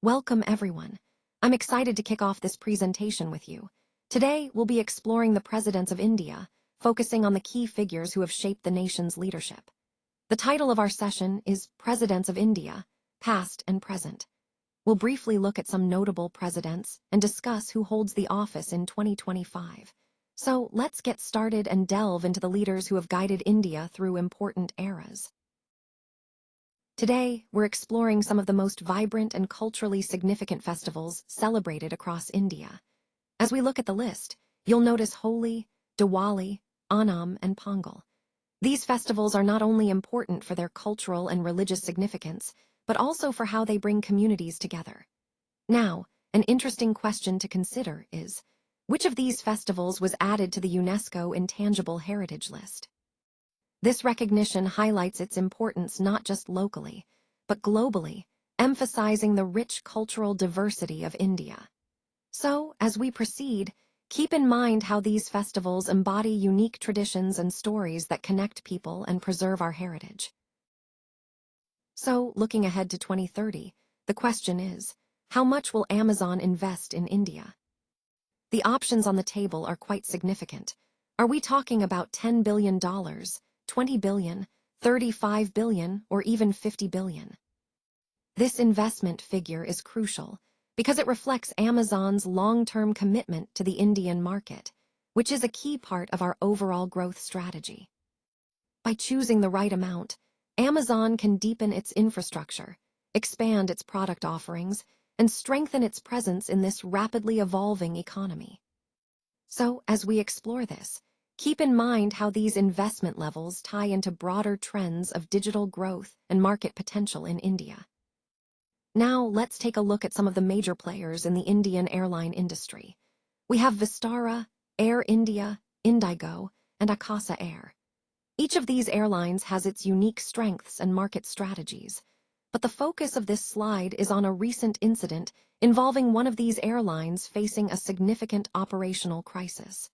Welcome, everyone. I'm excited to kick off this presentation with you. Today, we'll be exploring the presidents of India, focusing on the key figures who have shaped the nation's leadership. The title of our session is Presidents of India, Past and Present. We'll briefly look at some notable presidents and discuss who holds the office in 2025. So let's get started and delve into the leaders who have guided India through important eras. Today, we're exploring some of the most vibrant and culturally significant festivals celebrated across India. As we look at the list, you'll notice Holi, Diwali, Onam, and Pongal. These festivals are not only important for their cultural and religious significance, but also for how they bring communities together. Now, an interesting question to consider is, which of these festivals was added to the UNESCO Intangible Heritage List? This recognition highlights its importance not just locally, but globally, emphasizing the rich cultural diversity of India. So, as we proceed, keep in mind how these festivals embody unique traditions and stories that connect people and preserve our heritage. So, looking ahead to 2030, the question is, how much will Amazon invest in India? The options on the table are quite significant. Are we talking about $10 billion, 20 billion, 35 billion, or even 50 billion? This investment figure is crucial because it reflects Amazon's long-term commitment to the Indian market, which is a key part of our overall growth strategy. By choosing the right amount, Amazon can deepen its infrastructure, expand its product offerings, and strengthen its presence in this rapidly evolving economy. So, as we explore this, keep in mind how these investment levels tie into broader trends of digital growth and market potential in India. Now, let's take a look at some of the major players in the Indian airline industry. We have Vistara, Air India, Indigo, and Akasa Air. Each of these airlines has its unique strengths and market strategies, but the focus of this slide is on a recent incident involving one of these airlines facing a significant operational crisis.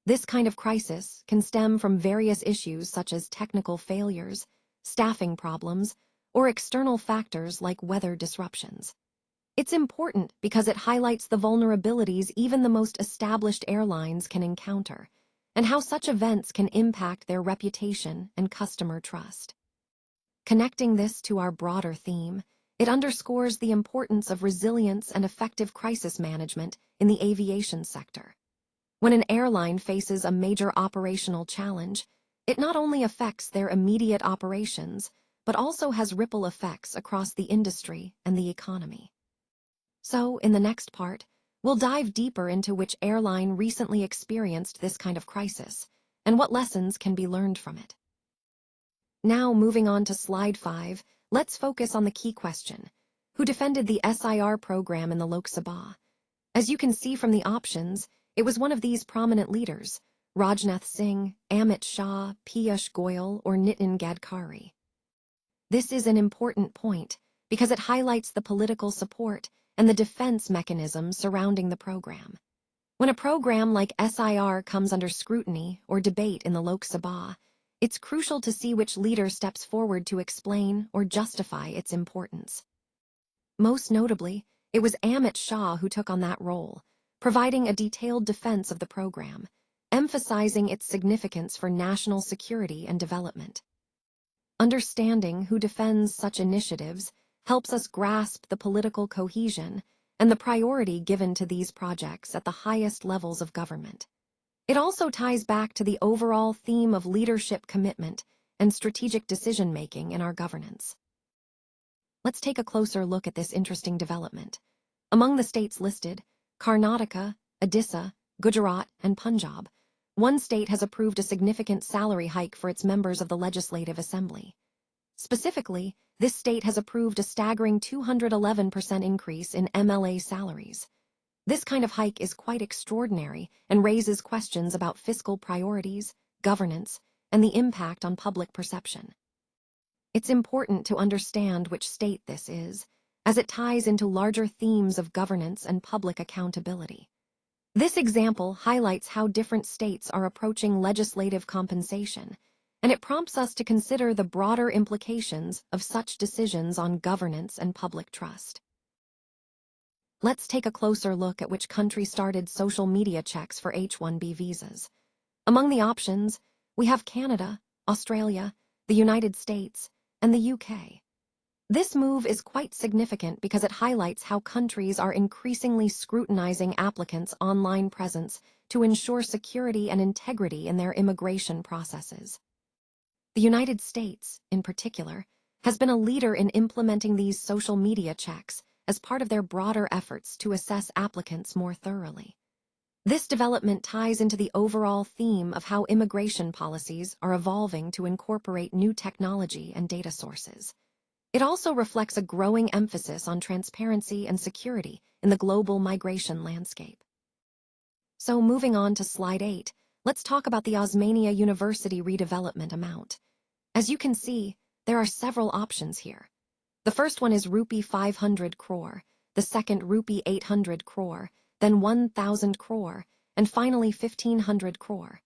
This kind of crisis can stem from various issues such as technical failures, staffing problems, or external factors like weather disruptions. It's important because it highlights the vulnerabilities even the most established airlines can encounter, and how such events can impact their reputation and customer trust. Connecting this to our broader theme, it underscores the importance of resilience and effective crisis management in the aviation sector. When an airline faces a major operational challenge, it not only affects their immediate operations, but also has ripple effects across the industry and the economy. So, in the next part, we'll dive deeper into which airline recently experienced this kind of crisis, and what lessons can be learned from it. Now, moving on to slide 5, let's focus on the key question: who defended the SIR program in the Lok Sabha? As you can see from the options, it was one of these prominent leaders: Rajnath Singh, Amit Shah, Piyush Goyal, or Nitin Gadkari. This is an important point because it highlights the political support and the defense mechanisms surrounding the program. When a program like SIR comes under scrutiny or debate in the Lok Sabha, it's crucial to see which leader steps forward to explain or justify its importance. Most notably, it was Amit Shah who took on that role, providing a detailed defense of the program, emphasizing its significance for national security and development. Understanding who defends such initiatives helps us grasp the political cohesion and the priority given to these projects at the highest levels of government. It also ties back to the overall theme of leadership commitment and strategic decision-making in our governance. Let's take a closer look at this interesting development. Among the states listed, Karnataka, Odisha, Gujarat, and Punjab, one state has approved a significant salary hike for its members of the Legislative Assembly. Specifically, this state has approved a staggering 211% increase in MLA salaries. This kind of hike is quite extraordinary and raises questions about fiscal priorities, governance, and the impact on public perception. It's important to understand which state this is, as it ties into larger themes of governance and public accountability. This example highlights how different states are approaching legislative compensation, and it prompts us to consider the broader implications of such decisions on governance and public trust. let's take a closer look at which country started social media checks for H-1B visas. Among the options, we have Canada, Australia, the United States, and the UK. This move is quite significant because it highlights how countries are increasingly scrutinizing applicants' online presence to ensure security and integrity in their immigration processes. The United States, in particular, has been a leader in implementing these social media checks as part of their broader efforts to assess applicants more thoroughly. This development ties into the overall theme of how immigration policies are evolving to incorporate new technology and data sources. It also reflects a growing emphasis on transparency and security in the global migration landscape. So moving on to slide 8, let's talk about the Osmania University redevelopment amount. As you can see, there are several options here. The first one is rupee 500 crore, the second rupee 800 crore, then 1,000 crore, and finally 1,500 crore.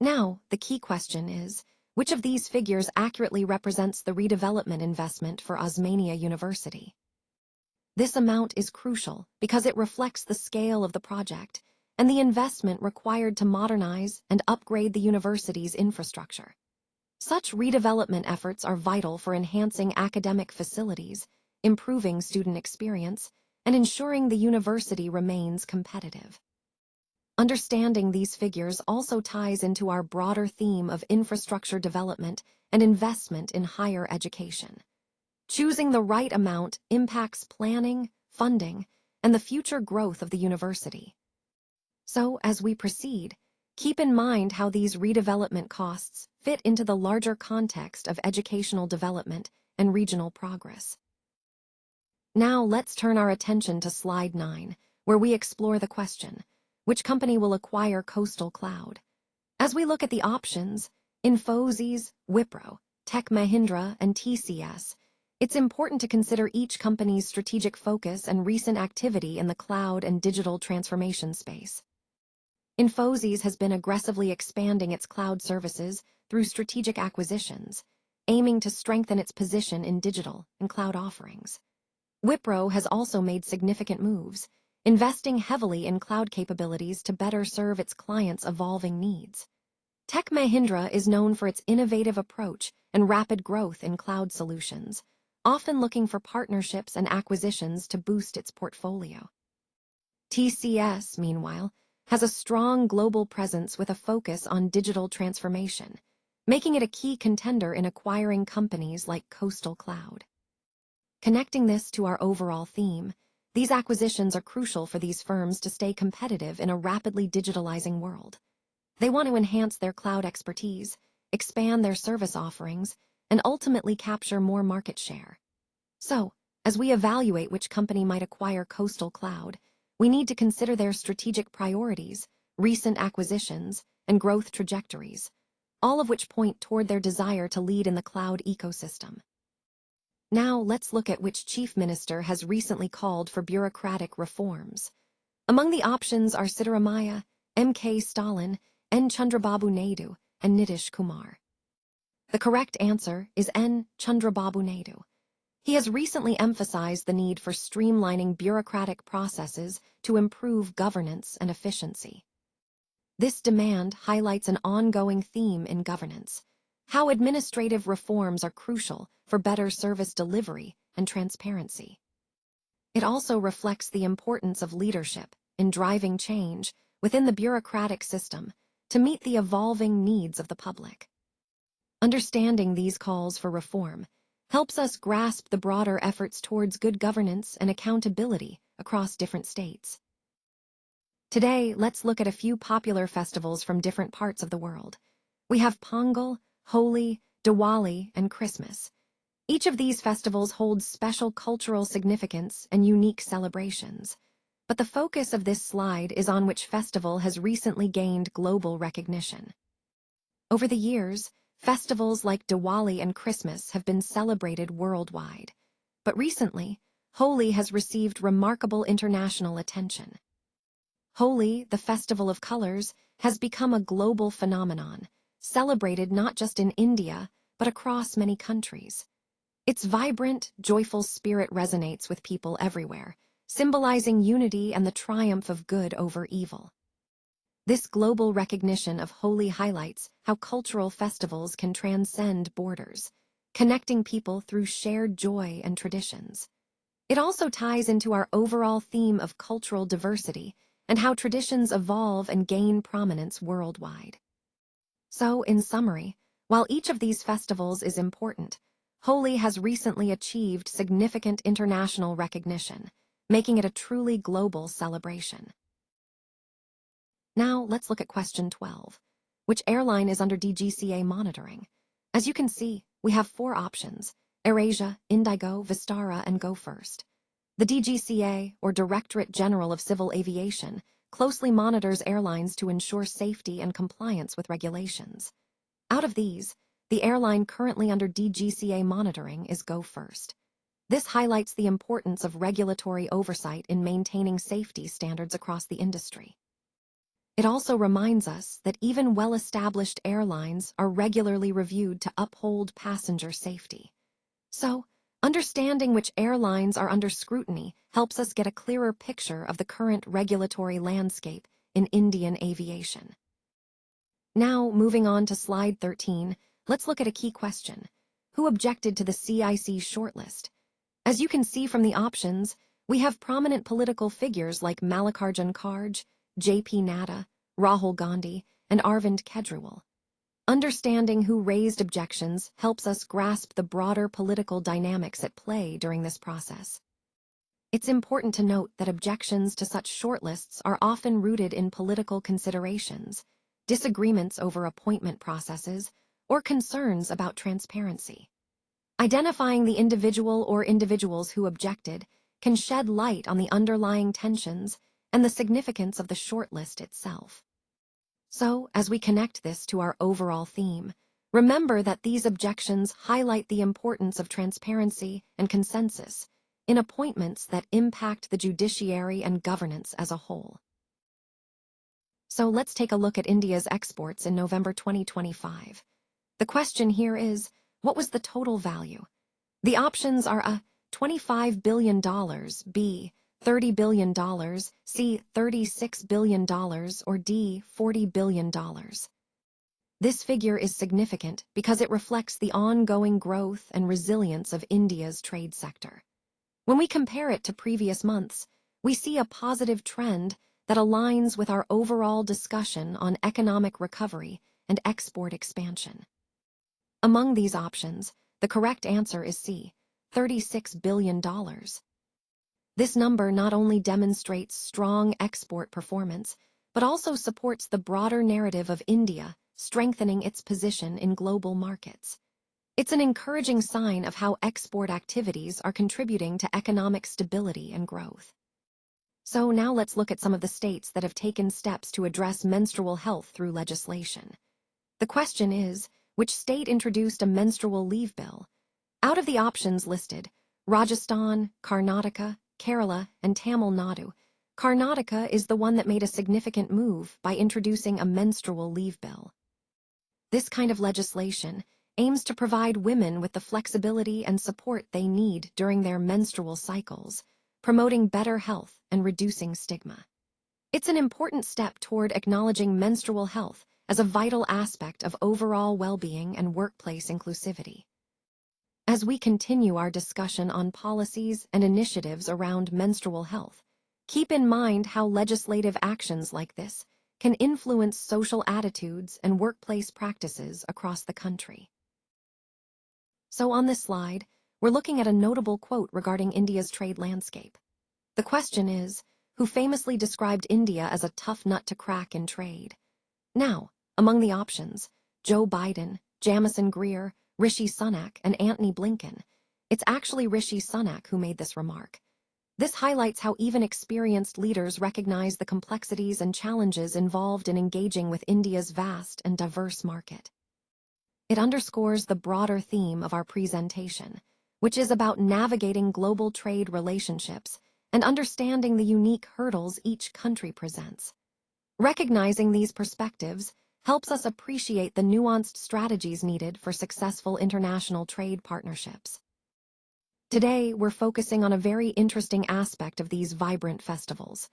Now, the key question is, which of these figures accurately represents the redevelopment investment for Osmania University? This amount is crucial because it reflects the scale of the project and the investment required to modernize and upgrade the university's infrastructure. Such redevelopment efforts are vital for enhancing academic facilities, improving student experience, and ensuring the university remains competitive. Understanding these figures also ties into our broader theme of infrastructure development and investment in higher education. Choosing the right amount impacts planning, funding, and the future growth of the university. So, as we proceed, keep in mind how these redevelopment costs fit into the larger context of educational development and regional progress. Now let's turn our attention to slide 9, where we explore the question, which company will acquire Coastal Cloud? As we look at the options, Infosys, Wipro, Tech Mahindra, and TCS, it's important to consider each company's strategic focus and recent activity in the cloud and digital transformation space. Infosys has been aggressively expanding its cloud services through strategic acquisitions, aiming to strengthen its position in digital and cloud offerings. Wipro has also made significant moves, investing heavily in cloud capabilities to better serve its clients' evolving needs. Tech Mahindra is known for its innovative approach and rapid growth in cloud solutions, often looking for partnerships and acquisitions to boost its portfolio. TCS, meanwhile, has a strong global presence with a focus on digital transformation, making it a key contender in acquiring companies like Coastal Cloud. Connecting this to our overall theme, these acquisitions are crucial for these firms to stay competitive in a rapidly digitalizing world. They want to enhance their cloud expertise, expand their service offerings, and ultimately capture more market share. So, as we evaluate which company might acquire Coastal Cloud, we need to consider their strategic priorities, recent acquisitions, and growth trajectories, all of which point toward their desire to lead in the cloud ecosystem. Now let's look at which chief minister has recently called for bureaucratic reforms. Among the options are Siddaramaiah, M.K. Stalin, N. Chandrababu Naidu, and Nitish Kumar. The correct answer is N. Chandrababu Naidu. He has recently emphasized the need for streamlining bureaucratic processes to improve governance and efficiency. This demand highlights an ongoing theme in governance: how administrative reforms are crucial for better service delivery and transparency. It also reflects the importance of leadership in driving change within the bureaucratic system to meet the evolving needs of the public. Understanding these calls for reform helps us grasp the broader efforts towards good governance and accountability across different states. Today, let's look at a few popular festivals from different parts of the world. We have Pongal, Holi, Diwali, and Christmas. Each of these festivals holds special cultural significance and unique celebrations. But the focus of this slide is on which festival has recently gained global recognition. Over the years, festivals like Diwali and Christmas have been celebrated worldwide. But recently, Holi has received remarkable international attention. Holi, the festival of colors, has become a global phenomenon, celebrated not just in India, but across many countries. Its vibrant, joyful spirit resonates with people everywhere, symbolizing unity and the triumph of good over evil. This global recognition of Holi highlights how cultural festivals can transcend borders, connecting people through shared joy and traditions. It also ties into our overall theme of cultural diversity and how traditions evolve and gain prominence worldwide. So, in summary, while each of these festivals is important, Holi has recently achieved significant international recognition, making it a truly global celebration. Now, let's look at question 12. Which airline is under DGCA monitoring? As you can see, we have 4 options: AirAsia, Indigo, Vistara, and Go First. The DGCA, or Directorate General of Civil Aviation, closely monitors airlines to ensure safety and compliance with regulations. Out of these, the airline currently under DGCA monitoring is Go First. This highlights the importance of regulatory oversight in maintaining safety standards across the industry. It also reminds us that even well-established airlines are regularly reviewed to uphold passenger safety. So, understanding which airlines are under scrutiny helps us get a clearer picture of the current regulatory landscape in Indian aviation. Now, moving on to slide 13, let's look at a key question. Who objected to the CIC shortlist? As you can see from the options, we have prominent political figures like Mallikarjun Kharge, J.P. Nadda, Rahul Gandhi, and Arvind Kejriwal. Understanding who raised objections helps us grasp the broader political dynamics at play during this process. It's important to note that objections to such shortlists are often rooted in political considerations, disagreements over appointment processes, or concerns about transparency. Identifying the individual or individuals who objected can shed light on the underlying tensions and the significance of the shortlist itself. So, as we connect this to our overall theme, remember that these objections highlight the importance of transparency and consensus in appointments that impact the judiciary and governance as a whole. So let's take a look at India's exports in November 2025. The question here is, what was the total value? The options are A, $25 billion, B, $30 billion, C, $36 billion, or D, $40 billion. This figure is significant because it reflects the ongoing growth and resilience of India's trade sector. When we compare it to previous months, we see a positive trend that aligns with our overall discussion on economic recovery and export expansion. Among these options, the correct answer is C, $36 billion. This number not only demonstrates strong export performance, but also supports the broader narrative of India strengthening its position in global markets. It's an encouraging sign of how export activities are contributing to economic stability and growth. So now let's look at some of the states that have taken steps to address menstrual health through legislation. The question is, which state introduced a menstrual leave bill? Out of the options listed, Rajasthan, Karnataka, Kerala, and Tamil Nadu, Karnataka is the one that made a significant move by introducing a menstrual leave bill. This kind of legislation aims to provide women with the flexibility and support they need during their menstrual cycles, promoting better health and reducing stigma. It's an important step toward acknowledging menstrual health as a vital aspect of overall well-being and workplace inclusivity. As we continue our discussion on policies and initiatives around menstrual health, keep in mind how legislative actions like this can influence social attitudes and workplace practices across the country. So on this slide, we're looking at a notable quote regarding India's trade landscape. The question is, who famously described India as a tough nut to crack in trade? Now, among the options, Joe Biden, Jamieson Greer, Rishi Sunak, and Antony Blinken, it's actually Rishi Sunak who made this remark. This highlights how even experienced leaders recognize the complexities and challenges involved in engaging with India's vast and diverse market. It underscores the broader theme of our presentation, which is about navigating global trade relationships and understanding the unique hurdles each country presents. Recognizing these perspectives helps us appreciate the nuanced strategies needed for successful international trade partnerships. Today, we're focusing on a very interesting aspect of these vibrant festivals.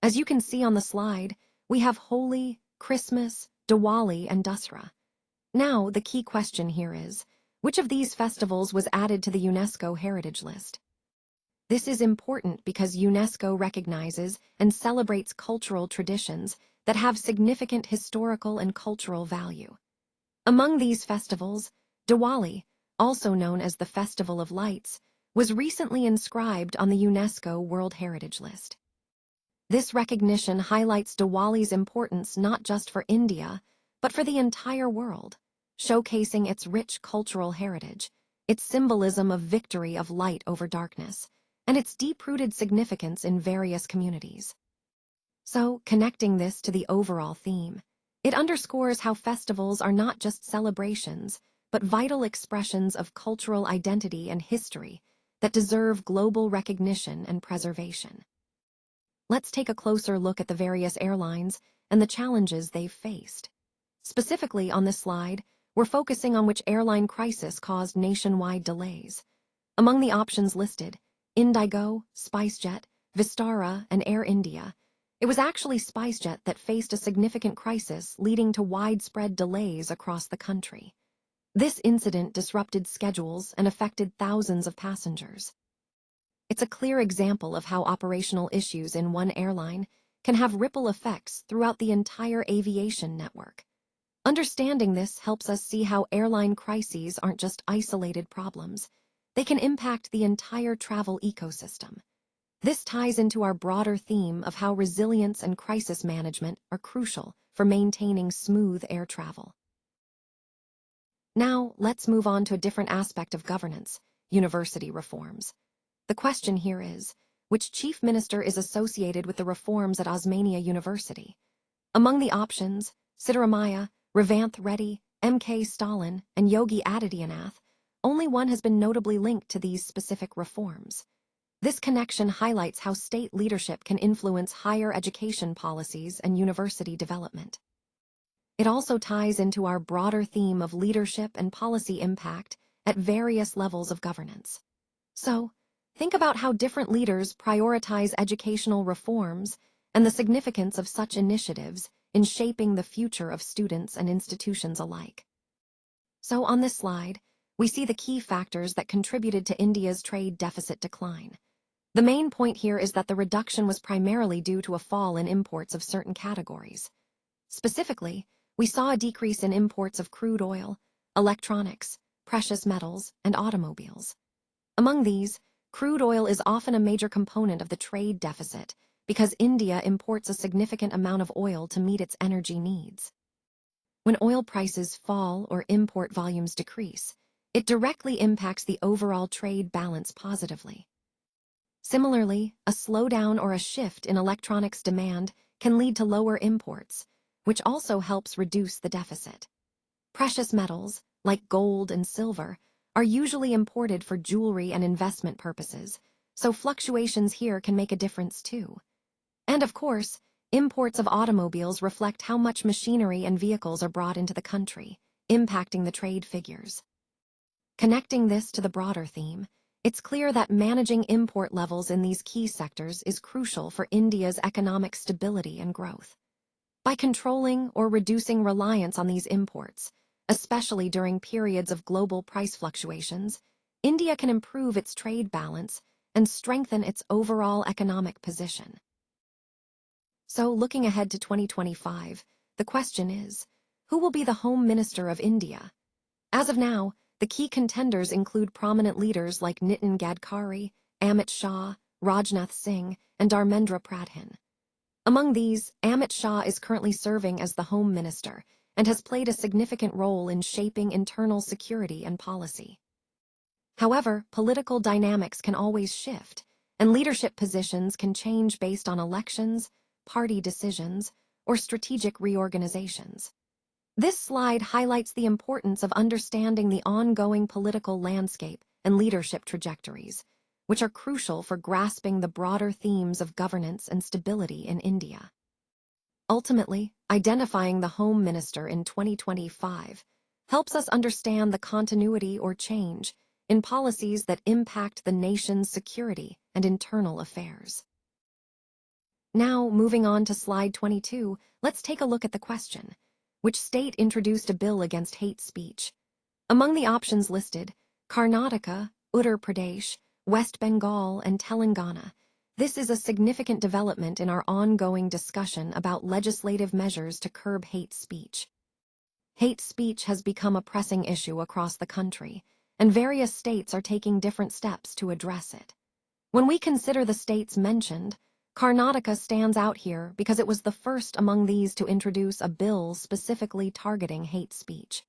As you can see on the slide, we have Holi, Christmas, Diwali, and Dussehra. Now, the key question here is, which of these festivals was added to the UNESCO Heritage List? This is important because UNESCO recognizes and celebrates cultural traditions that have significant historical and cultural value. Among these festivals, Diwali, also known as the Festival of Lights, was recently inscribed on the UNESCO World Heritage List. This recognition highlights Diwali's importance not just for India, but for the entire world, showcasing its rich cultural heritage, its symbolism of victory of light over darkness, and its deep-rooted significance in various communities. So, connecting this to the overall theme, it underscores how festivals are not just celebrations, but vital expressions of cultural identity and history that deserve global recognition and preservation. Let's take a closer look at the various airlines and the challenges they've faced. Specifically on this slide, we're focusing on which airline crisis caused nationwide delays. Among the options listed, Indigo, SpiceJet, Vistara, and Air India, it was actually SpiceJet that faced a significant crisis leading to widespread delays across the country. This incident disrupted schedules and affected thousands of passengers. It's a clear example of how operational issues in one airline can have ripple effects throughout the entire aviation network. Understanding this helps us see how airline crises aren't just isolated problems. They can impact the entire travel ecosystem. This ties into our broader theme of how resilience and crisis management are crucial for maintaining smooth air travel. Now, let's move on to a different aspect of governance, university reforms. The question here is, which chief minister is associated with the reforms at Osmania University? Among the options, Siddaramaiah, Revanth Reddy, M.K. Stalin, and Yogi Adityanath, only one has been notably linked to these specific reforms. This connection highlights how state leadership can influence higher education policies and university development. It also ties into our broader theme of leadership and policy impact at various levels of governance. So, think about how different leaders prioritize educational reforms and the significance of such initiatives in shaping the future of students and institutions alike. So on this slide, we see the key factors that contributed to India's trade deficit decline. The main point here is that the reduction was primarily due to a fall in imports of certain categories. Specifically, we saw a decrease in imports of crude oil, electronics, precious metals, and automobiles. Among these, crude oil is often a major component of the trade deficit because India imports a significant amount of oil to meet its energy needs. When oil prices fall or import volumes decrease, it directly impacts the overall trade balance positively. Similarly, a slowdown or a shift in electronics demand can lead to lower imports, which also helps reduce the deficit. Precious metals, like gold and silver, are usually imported for jewelry and investment purposes, so fluctuations here can make a difference too. And of course, imports of automobiles reflect how much machinery and vehicles are brought into the country, impacting the trade figures. Connecting this to the broader theme, it's clear that managing import levels in these key sectors is crucial for India's economic stability and growth. By controlling or reducing reliance on these imports, especially during periods of global price fluctuations, India can improve its trade balance and strengthen its overall economic position. So, looking ahead to 2025, the question is, who will be the Home Minister of India? As of now, the key contenders include prominent leaders like Nitin Gadkari, Amit Shah, Rajnath Singh, and Dharmendra Pradhan. Among these, Amit Shah is currently serving as the Home Minister and has played a significant role in shaping internal security and policy. However, political dynamics can always shift, and leadership positions can change based on elections, party decisions, or strategic reorganizations. This slide highlights the importance of understanding the ongoing political landscape and leadership trajectories, which are crucial for grasping the broader themes of governance and stability in India. Ultimately, identifying the Home Minister in 2025 helps us understand the continuity or change in policies that impact the nation's security and internal affairs. Now, moving on to slide 22, let's take a look at the question. Which state introduced a bill against hate speech? Among the options listed, Karnataka, Uttar Pradesh, West Bengal, and Telangana. This is a significant development in our ongoing discussion about legislative measures to curb hate speech. Hate speech has become a pressing issue across the country, and various states are taking different steps to address it. When we consider the states mentioned, Karnataka stands out here because it was the first among these to introduce a bill specifically targeting hate speech.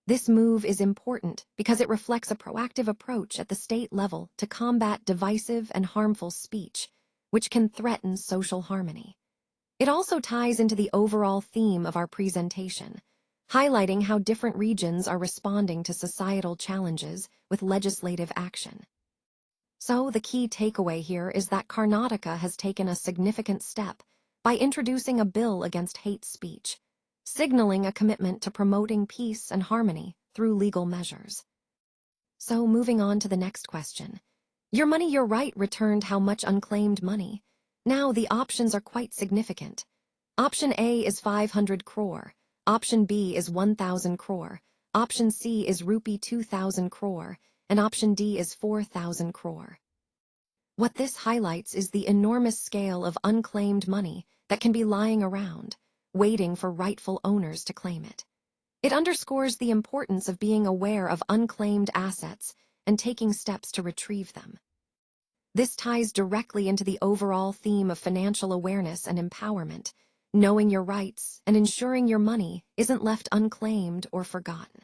This move is important because it reflects a proactive approach at the state level to combat divisive and harmful speech, which can threaten social harmony. It also ties into the overall theme of our presentation, highlighting how different regions are responding to societal challenges with legislative action. So, the key takeaway here is that Karnataka has taken a significant step by introducing a bill against hate speech, signaling a commitment to promoting peace and harmony through legal measures. So, moving on to the next question. Your Money, Your Right returned how much unclaimed money? Now, the options are quite significant. Option A is 500 crore, Option B is 1,000 crore, Option C is rupee 2,000 crore, and Option D is 4,000 crore. What this highlights is the enormous scale of unclaimed money that can be lying around, waiting for rightful owners to claim it. It underscores the importance of being aware of unclaimed assets and taking steps to retrieve them. This ties directly into the overall theme of financial awareness and empowerment, knowing your rights and ensuring your money isn't left unclaimed or forgotten.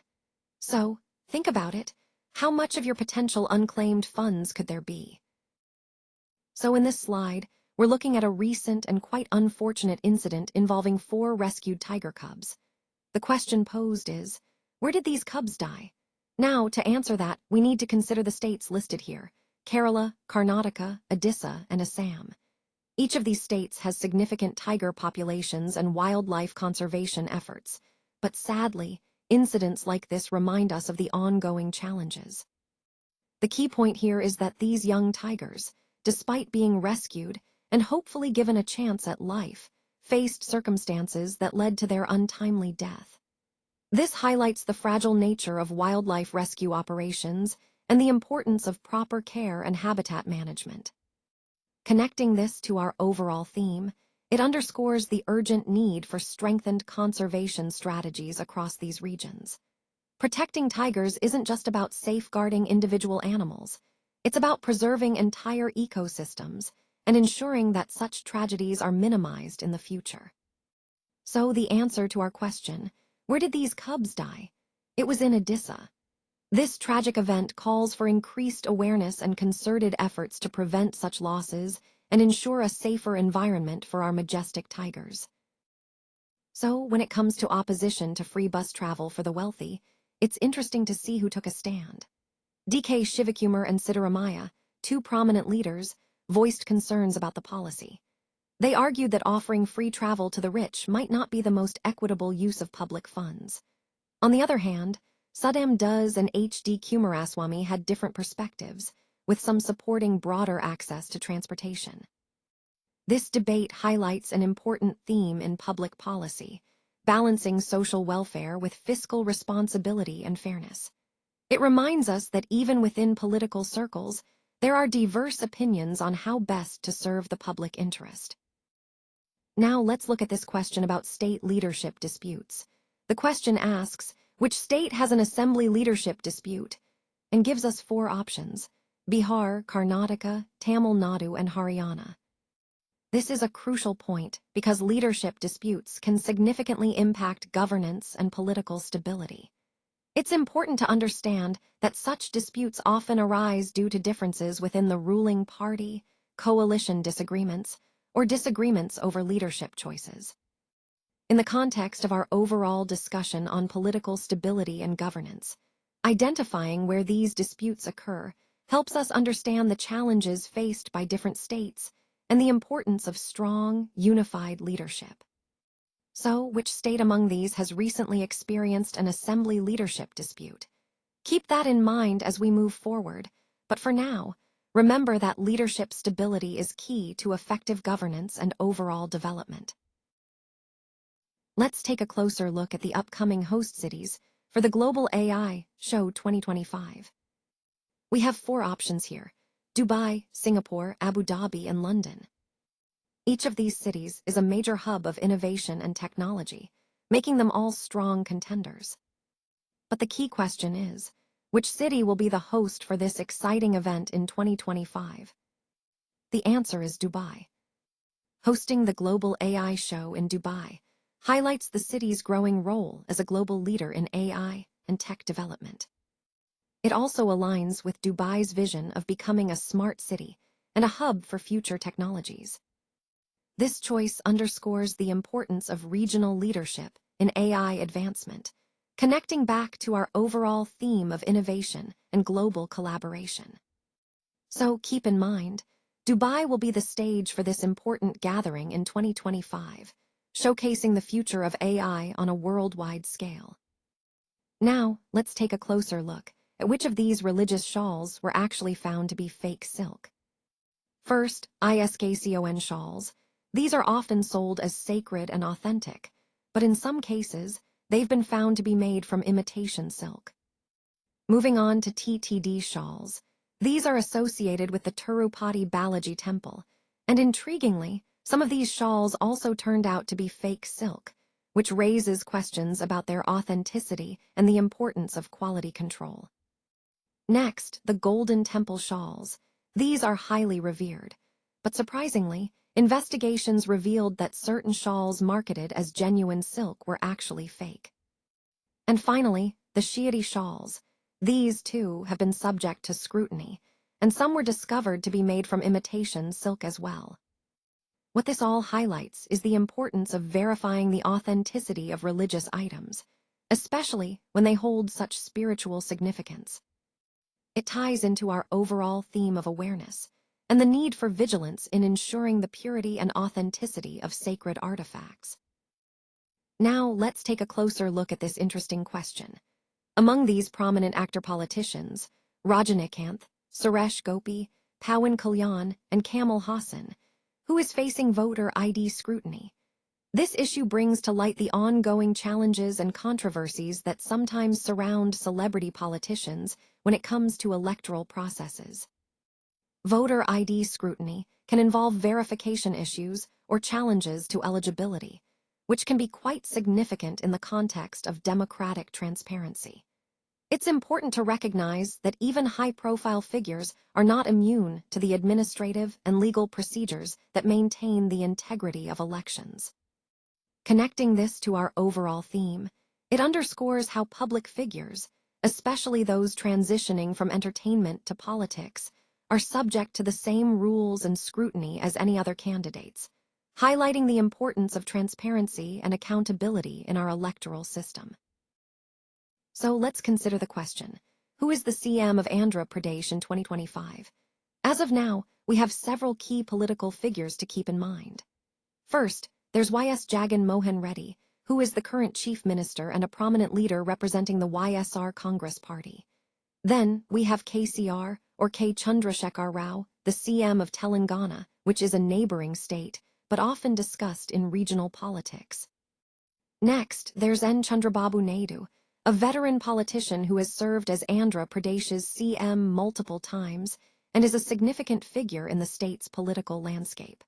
So, think about it. How much of your potential unclaimed funds could there be? So in this slide, we're looking at a recent and quite unfortunate incident involving 4 rescued tiger cubs. The question posed is, where did these cubs die? Now, to answer that, we need to consider the states listed here: Kerala, Karnataka, Odisha, and Assam. Each of these states has significant tiger populations and wildlife conservation efforts, but sadly, incidents like this remind us of the ongoing challenges. The key point here is that these young tigers, despite being rescued and hopefully given a chance at life, faced circumstances that led to their untimely death. This highlights the fragile nature of wildlife rescue operations and the importance of proper care and habitat management. Connecting this to our overall theme, it underscores the urgent need for strengthened conservation strategies across these regions. Protecting tigers isn't just about safeguarding individual animals. It's about preserving entire ecosystems and ensuring that such tragedies are minimized in the future. So the answer to our question, where did these cubs die? It was in Odisha. This tragic event calls for increased awareness and concerted efforts to prevent such losses and ensure a safer environment for our majestic tigers. So, when it comes to opposition to free bus travel for the wealthy, it's interesting to see who took a stand. DK Shivakumar and Siddaramaiah, 2 prominent leaders, voiced concerns about the policy. They argued that offering free travel to the rich might not be the most equitable use of public funds. On the other hand, Saddam Does and H.D. Kumaraswamy had different perspectives, with some supporting broader access to transportation. This debate highlights an important theme in public policy, balancing social welfare with fiscal responsibility and fairness. It reminds us that even within political circles, there are diverse opinions on how best to serve the public interest. Now let's look at this question about state leadership disputes. The question asks, which state has an assembly leadership dispute? And gives us 4 options: Bihar, Karnataka, Tamil Nadu, and Haryana. This is a crucial point because leadership disputes can significantly impact governance and political stability. It's important to understand that such disputes often arise due to differences within the ruling party, coalition disagreements, or disagreements over leadership choices. In the context of our overall discussion on political stability and governance, identifying where these disputes occur helps us understand the challenges faced by different states and the importance of strong, unified leadership. So, which state among these has recently experienced an assembly leadership dispute? Keep that in mind as we move forward, but for now, remember that leadership stability is key to effective governance and overall development. Let's take a closer look at the upcoming host cities for the Global AI Show 2025. We have 4 options here: Dubai, Singapore, Abu Dhabi, and London. Each of these cities is a major hub of innovation and technology, making them all strong contenders. But the key question is, which city will be the host for this exciting event in 2025? The answer is Dubai. Hosting the Global AI Show in Dubai highlights the city's growing role as a global leader in AI and tech development. It also aligns with Dubai's vision of becoming a smart city and a hub for future technologies. This choice underscores the importance of regional leadership in AI advancement, connecting back to our overall theme of innovation and global collaboration. So keep in mind, Dubai will be the stage for this important gathering in 2025, showcasing the future of AI on a worldwide scale. Now, let's take a closer look at which of these religious shawls were actually found to be fake silk. First, ISKCON shawls. These are often sold as sacred and authentic, but in some cases, they've been found to be made from imitation silk. Moving on to TTD shawls. These are associated with the Tirupati Balaji temple, and intriguingly, some of these shawls also turned out to be fake silk, which raises questions about their authenticity and the importance of quality control. Next, the Golden Temple shawls. These are highly revered, but surprisingly, investigations revealed that certain shawls marketed as genuine silk were actually fake. And finally, the Shiadi shawls. These, too, have been subject to scrutiny, and some were discovered to be made from imitation silk as well. What this all highlights is the importance of verifying the authenticity of religious items, especially when they hold such spiritual significance. It ties into our overall theme of awareness and the need for vigilance in ensuring the purity and authenticity of sacred artifacts. Now, let's take a closer look at this interesting question. Among these prominent actor-politicians, Rajinikanth, Suresh Gopi, Pawan Kalyan, and Kamal Hassan, who is facing voter ID scrutiny. This issue brings to light the ongoing challenges and controversies that sometimes surround celebrity politicians when it comes to electoral processes. Voter ID scrutiny can involve verification issues or challenges to eligibility, which can be quite significant in the context of democratic transparency. It's important to recognize that even high-profile figures are not immune to the administrative and legal procedures that maintain the integrity of elections. Connecting this to our overall theme, it underscores how public figures, especially those transitioning from entertainment to politics, are subject to the same rules and scrutiny as any other candidates, highlighting the importance of transparency and accountability in our electoral system. So let's consider the question, who is the CM of Andhra Pradesh in 2025? As of now, we have several key political figures to keep in mind. First, there's YS Jagan Mohan Reddy, who is the current chief minister and a prominent leader representing the YSR Congress Party. Then, we have KCR, or K. Chandrasekhar Rao, the CM of Telangana, which is a neighboring state, but often discussed in regional politics. Next, there's N. Chandrababu Naidu, a veteran politician who has served as Andhra Pradesh's CM multiple times and is a significant figure in the state's political landscape.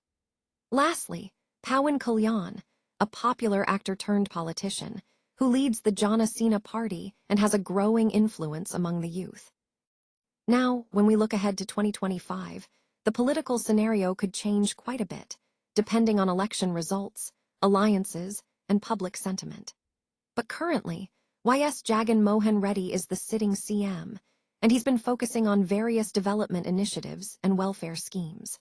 Lastly, Pawan Kalyan, a popular actor-turned-politician, who leads the Janasena Party and has a growing influence among the youth. Now, when we look ahead to 2025, the political scenario could change quite a bit, depending on election results, alliances, and public sentiment. But currently, YS Jagan Mohan Reddy is the sitting CM, and he's been focusing on various development initiatives and welfare schemes.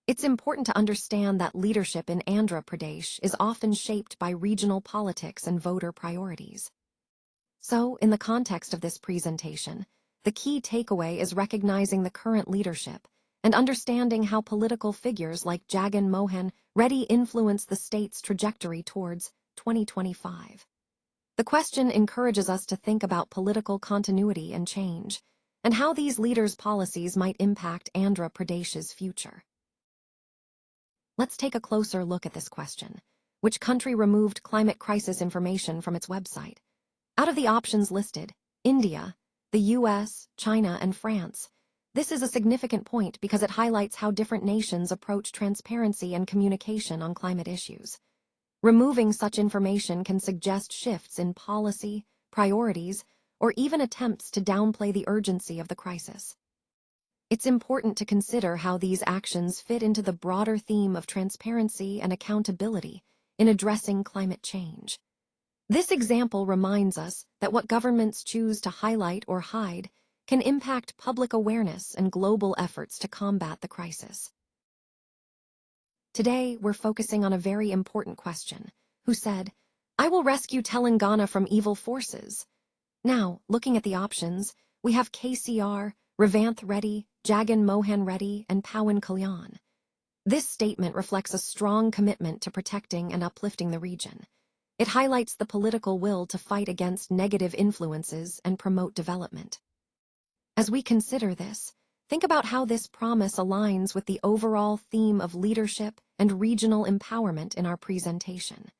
It's important to understand that leadership in Andhra Pradesh is often shaped by regional politics and voter priorities. So, in the context of this presentation, the key takeaway is recognizing the current leadership and understanding how political figures like Jagan Mohan Reddy influence the state's trajectory towards 2025. The The question encourages us to think about political continuity and change, and how these leaders' policies might impact Andhra Pradesh's future. Let's take a closer look at this question. Which country removed climate crisis information from its website? Out of the options listed, India, the US, China, and France. This is a significant point because it highlights how different nations approach transparency and communication on climate issues. Removing such information can suggest shifts in policy, priorities, or even attempts to downplay the urgency of the crisis. It's important to consider how these actions fit into the broader theme of transparency and accountability in addressing climate change. This example reminds us that what governments choose to highlight or hide can impact public awareness and global efforts to combat the crisis. Today, we're focusing on a very important question. Who said, "I will rescue Telangana from evil forces"? Now, looking at the options, we have KCR, Revanth Reddy, Jagan Mohan Reddy, and Pawan Kalyan. This statement reflects a strong commitment to protecting and uplifting the region. It highlights the political will to fight against negative influences and promote development. As we consider this, think about how this promise aligns with the overall theme of leadership and regional empowerment in our presentation.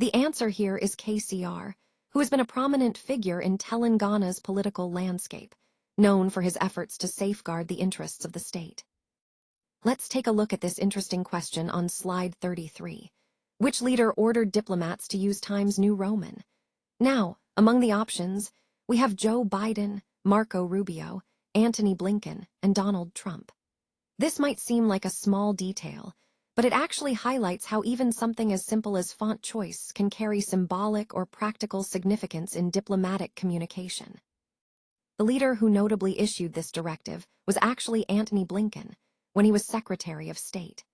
The answer here is KCR, who has been a prominent figure in Telangana's political landscape, known for his efforts to safeguard the interests of the state. Let's take a look at this interesting question on slide 33. Which leader ordered diplomats to use Times New Roman? Now, among the options, we have Joe Biden, Marco Rubio, Antony Blinken, and Donald Trump. This might seem like a small detail, but it actually highlights how even something as simple as font choice can carry symbolic or practical significance in diplomatic communication. The leader who notably issued this directive was actually Antony Blinken, when he was Secretary of State.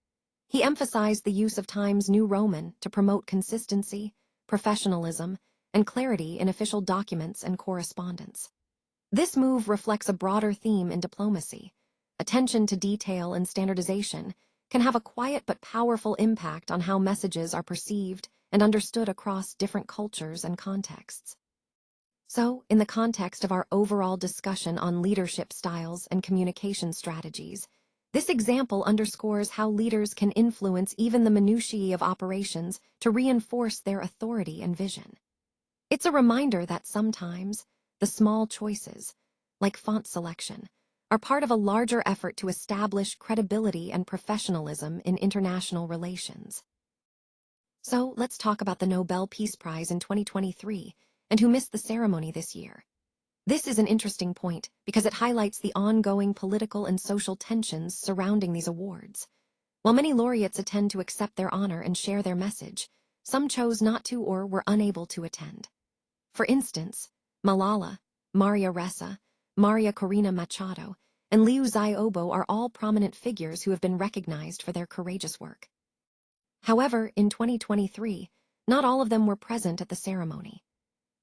He emphasized the use of Times New Roman to promote consistency, professionalism, and clarity in official documents and correspondence. This move reflects a broader theme in diplomacy. Attention to detail and standardization can have a quiet but powerful impact on how messages are perceived and understood across different cultures and contexts. So, in the context of our overall discussion on leadership styles and communication strategies, this example underscores how leaders can influence even the minutiae of operations to reinforce their authority and vision. It's a reminder that sometimes, the small choices, like font selection, are part of a larger effort to establish credibility and professionalism in international relations. So, let's talk about the Nobel Peace Prize in 2023 and who missed the ceremony this year. This is an interesting point because it highlights the ongoing political and social tensions surrounding these awards. While many laureates attend to accept their honor and share their message, some chose not to or were unable to attend. For instance, Malala, Maria Ressa, Maria Corina Machado, and Liu Xiaobo are all prominent figures who have been recognized for their courageous work. However, in 2023, not all of them were present at the ceremony.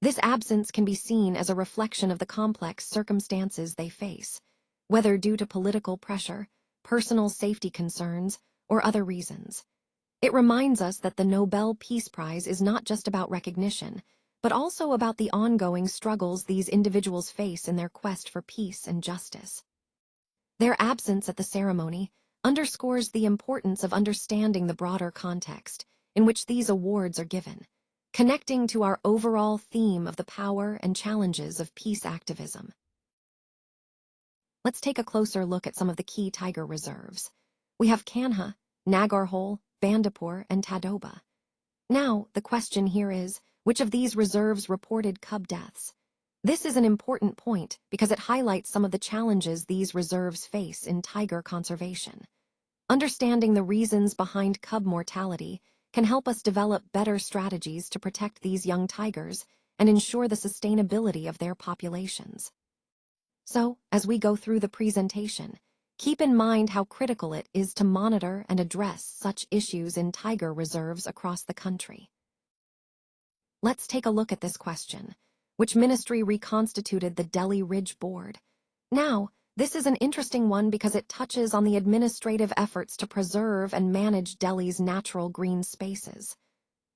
This absence can be seen as a reflection of the complex circumstances they face, whether due to political pressure, personal safety concerns, or other reasons. It reminds us that the Nobel Peace Prize is not just about recognition, but also about the ongoing struggles these individuals face in their quest for peace and justice. Their absence at the ceremony underscores the importance of understanding the broader context in which these awards are given, connecting to our overall theme of the power and challenges of peace activism. Let's take a closer look at some of the key tiger reserves. We have Kanha, Nagarhole, Bandipur, and Tadoba. Now, the question here is, which of these reserves reported cub deaths? This is an important point because it highlights some of the challenges these reserves face in tiger conservation. Understanding the reasons behind cub mortality can help us develop better strategies to protect these young tigers and ensure the sustainability of their populations. So, as we go through the presentation, keep in mind how critical it is to monitor and address such issues in tiger reserves across the country. Let's take a look at this question. Which ministry reconstituted the Delhi Ridge Board? Now, this is an interesting one because it touches on the administrative efforts to preserve and manage Delhi's natural green spaces.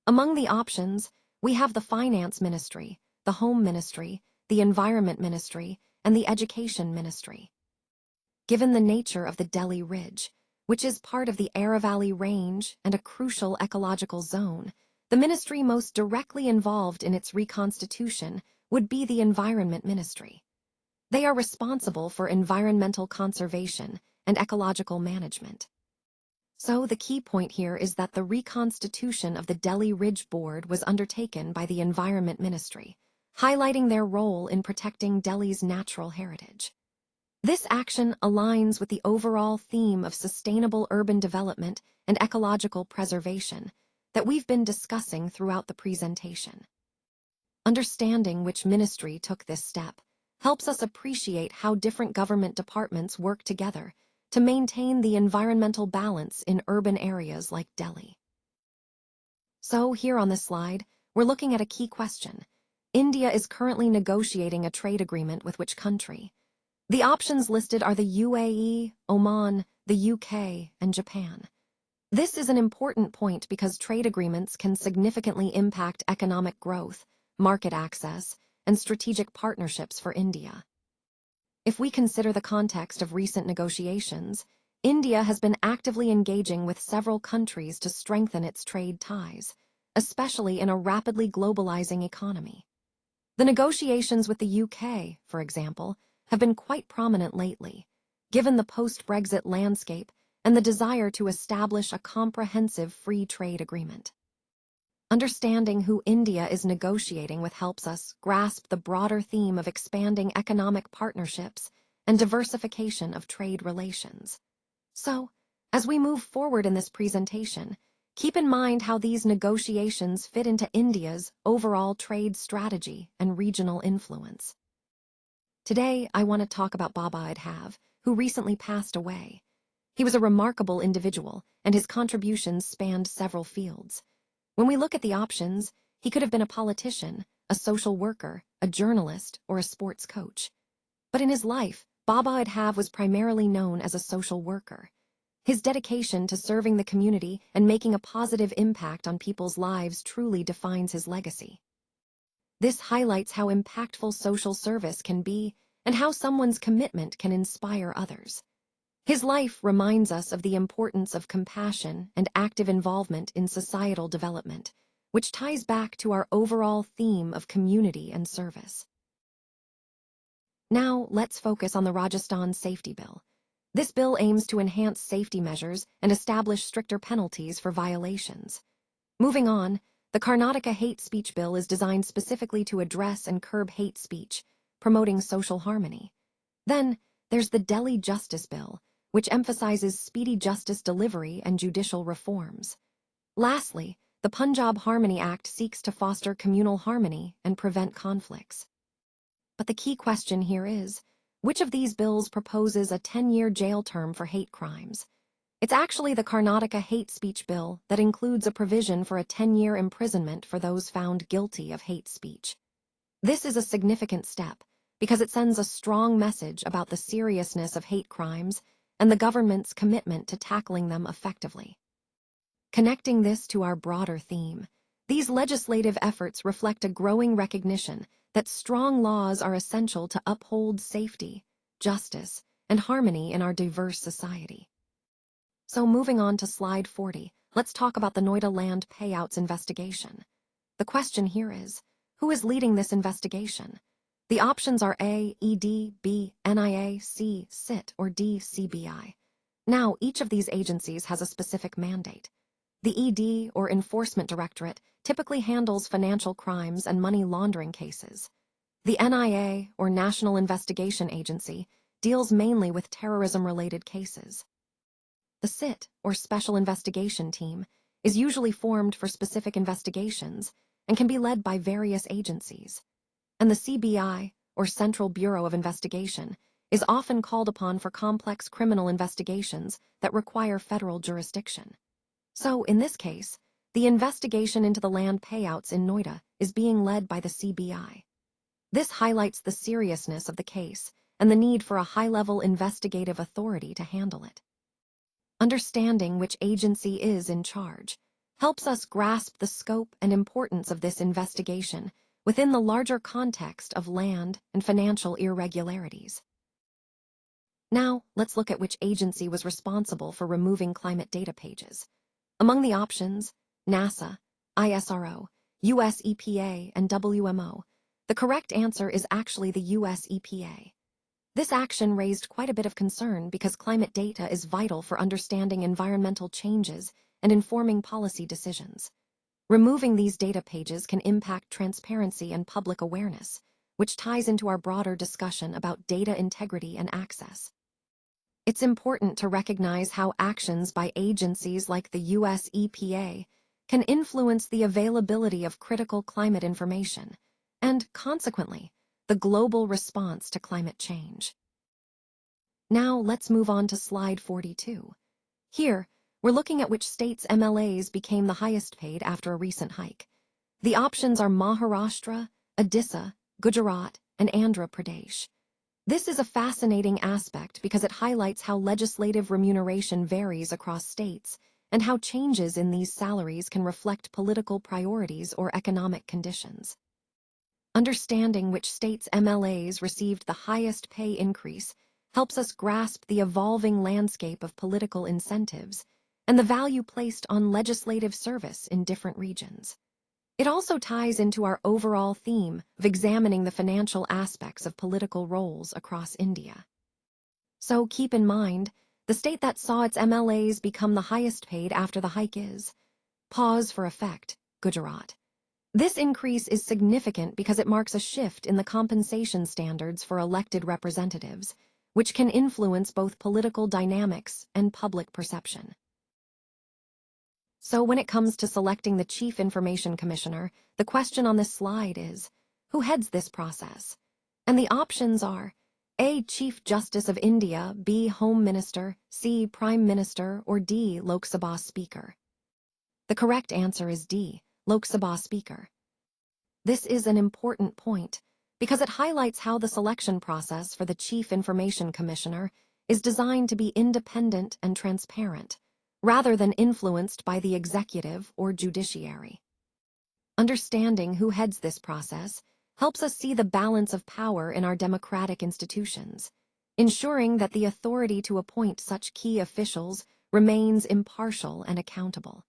Among the options, we have the Finance Ministry, the Home Ministry, the Environment Ministry, and the Education Ministry. Given the nature of the Delhi Ridge, which is part of the Aravalli Range and a crucial ecological zone, the ministry most directly involved in its reconstitution would be the Environment Ministry. They are responsible for environmental conservation and ecological management. So the key point here is that the reconstitution of the Delhi Ridge Board was undertaken by the Environment Ministry, highlighting their role in protecting Delhi's natural heritage. This action aligns with the overall theme of sustainable urban development and ecological preservation that we've been discussing throughout the presentation. Understanding which ministry took this step helps us appreciate how different government departments work together to maintain the environmental balance in urban areas like Delhi. So here on this slide, we're looking at a key question. India is currently negotiating a trade agreement with which country? The options listed are the UAE, Oman, the UK, and Japan. This is an important point because trade agreements can significantly impact economic growth, market access, and strategic partnerships for India. If we consider the context of recent negotiations, India has been actively engaging with several countries to strengthen its trade ties, especially in a rapidly globalizing economy. The negotiations with the UK, for example, have been quite prominent lately, given the post-Brexit landscape and the desire to establish a comprehensive free trade agreement. Understanding who India is negotiating with helps us grasp the broader theme of expanding economic partnerships and diversification of trade relations. So, as we move forward in this presentation, keep in mind how these negotiations fit into India's overall trade strategy and regional influence. Today, I want to talk about Baba Idhav, who recently passed away. He was a remarkable individual, and his contributions spanned several fields. When we look at the options, he could have been a politician, a social worker, a journalist, or a sports coach. But in his life, Baba Idhav was primarily known as a social worker. His dedication to serving the community and making a positive impact on people's lives truly defines his legacy. This highlights how impactful social service can be and how someone's commitment can inspire others. His life reminds us of the importance of compassion and active involvement in societal development, which ties back to our overall theme of community and service. Now, let's focus on the Rajasthan Safety Bill. This bill aims to enhance safety measures and establish stricter penalties for violations. Moving on, the Karnataka Hate Speech Bill is designed specifically to address and curb hate speech, promoting social harmony. Then, there's the Delhi Justice Bill, which emphasizes speedy justice delivery and judicial reforms. Lastly, the Punjab Harmony Act seeks to foster communal harmony and prevent conflicts. But the key question here is, which of these bills proposes a 10-year jail term for hate crimes? It's actually the Karnataka Hate Speech Bill that includes a provision for a 10-year imprisonment for those found guilty of hate speech. This is a significant step because it sends a strong message about the seriousness of hate crimes and the government's commitment to tackling them effectively. Connecting this to our broader theme, these legislative efforts reflect a growing recognition that strong laws are essential to uphold safety, justice, and harmony in our diverse society. So moving on to slide 40, let's talk about the Noida land payouts investigation. The question here is, who is leading this investigation? The options are A, ED, B, NIA, C, CIT, or D, CBI. Now, each of these agencies has a specific mandate. The ED, or Enforcement Directorate, typically handles financial crimes and money laundering cases. The NIA, or National Investigation Agency, deals mainly with terrorism-related cases. The CIT, or Special Investigation Team, is usually formed for specific investigations and can be led by various agencies. And the CBI, or Central Bureau of Investigation, is often called upon for complex criminal investigations that require federal jurisdiction. So, in this case, the investigation into the land payouts in Noida is being led by the CBI. This highlights the seriousness of the case and the need for a high-level investigative authority to handle it. Understanding which agency is in charge. helps us grasp the scope and importance of this investigation within the larger context of land and financial irregularities. Now, let's look at which agency was responsible for removing climate data pages. Among the options, NASA, ISRO, US EPA, and WMO, the correct answer is actually the US EPA. This action raised quite a bit of concern because climate data is vital for understanding environmental changes and informing policy decisions. Removing these data pages can impact transparency and public awareness, which ties into our broader discussion about data integrity and access. It's important to recognize how actions by agencies like the US EPA can influence the availability of critical climate information and, consequently, the global response to climate change. Now let's move on to slide 42. Here, we're looking at which states' MLAs became the highest paid after a recent hike. The options are Maharashtra, Odisha, Gujarat, and Andhra Pradesh. This is a fascinating aspect because it highlights how legislative remuneration varies across states and how changes in these salaries can reflect political priorities or economic conditions. Understanding which states' MLAs received the highest pay increase helps us grasp the evolving landscape of political incentives and the value placed on legislative service in different regions. It also ties into our overall theme of examining the financial aspects of political roles across India. So keep in mind, the state that saw its MLAs become the highest paid after the hike is, pause for effect, Gujarat. This increase is significant because it marks a shift in the compensation standards for elected representatives, which can influence both political dynamics and public perception. So when it comes to selecting the Chief Information Commissioner, the question on this slide is, who heads this process? And the options are A. Chief Justice of India, B. Home Minister, C. Prime Minister, or D. Lok Sabha Speaker. The correct answer is D. Lok Sabha Speaker. This is an important point because it highlights how the selection process for the Chief Information Commissioner is designed to be independent and transparent, rather than influenced by the executive or judiciary. Understanding who heads this process helps us see the balance of power in our democratic institutions, ensuring that the authority to appoint such key officials remains impartial and accountable.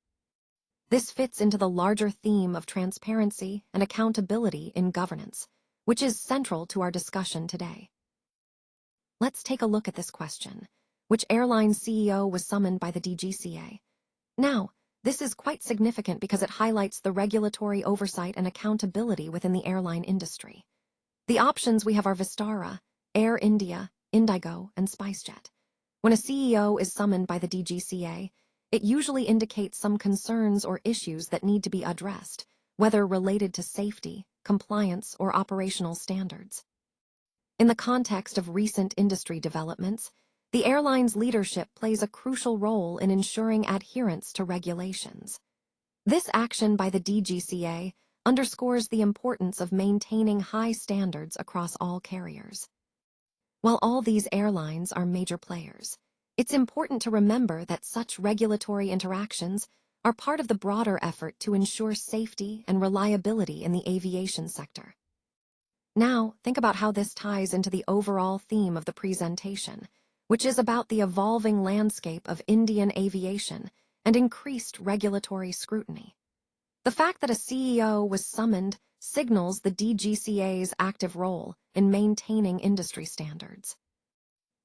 This fits into the larger theme of transparency and accountability in governance, which is central to our discussion today. Let's take a look at this question. Which airline CEO was summoned by the DGCA? Now, this is quite significant because it highlights the regulatory oversight and accountability within the airline industry. The options we have are Vistara, Air India, Indigo, and SpiceJet. When a CEO is summoned by the DGCA, it usually indicates some concerns or issues that need to be addressed, whether related to safety, compliance, or operational standards. In the context of recent industry developments, the airline's leadership plays a crucial role in ensuring adherence to regulations. This action by the DGCA underscores the importance of maintaining high standards across all carriers. While all these airlines are major players, it's important to remember that such regulatory interactions are part of the broader effort to ensure safety and reliability in the aviation sector. Now, think about how this ties into the overall theme of the presentation, which is about the evolving landscape of Indian aviation and increased regulatory scrutiny. The fact that a CEO was summoned signals the DGCA's active role in maintaining industry standards.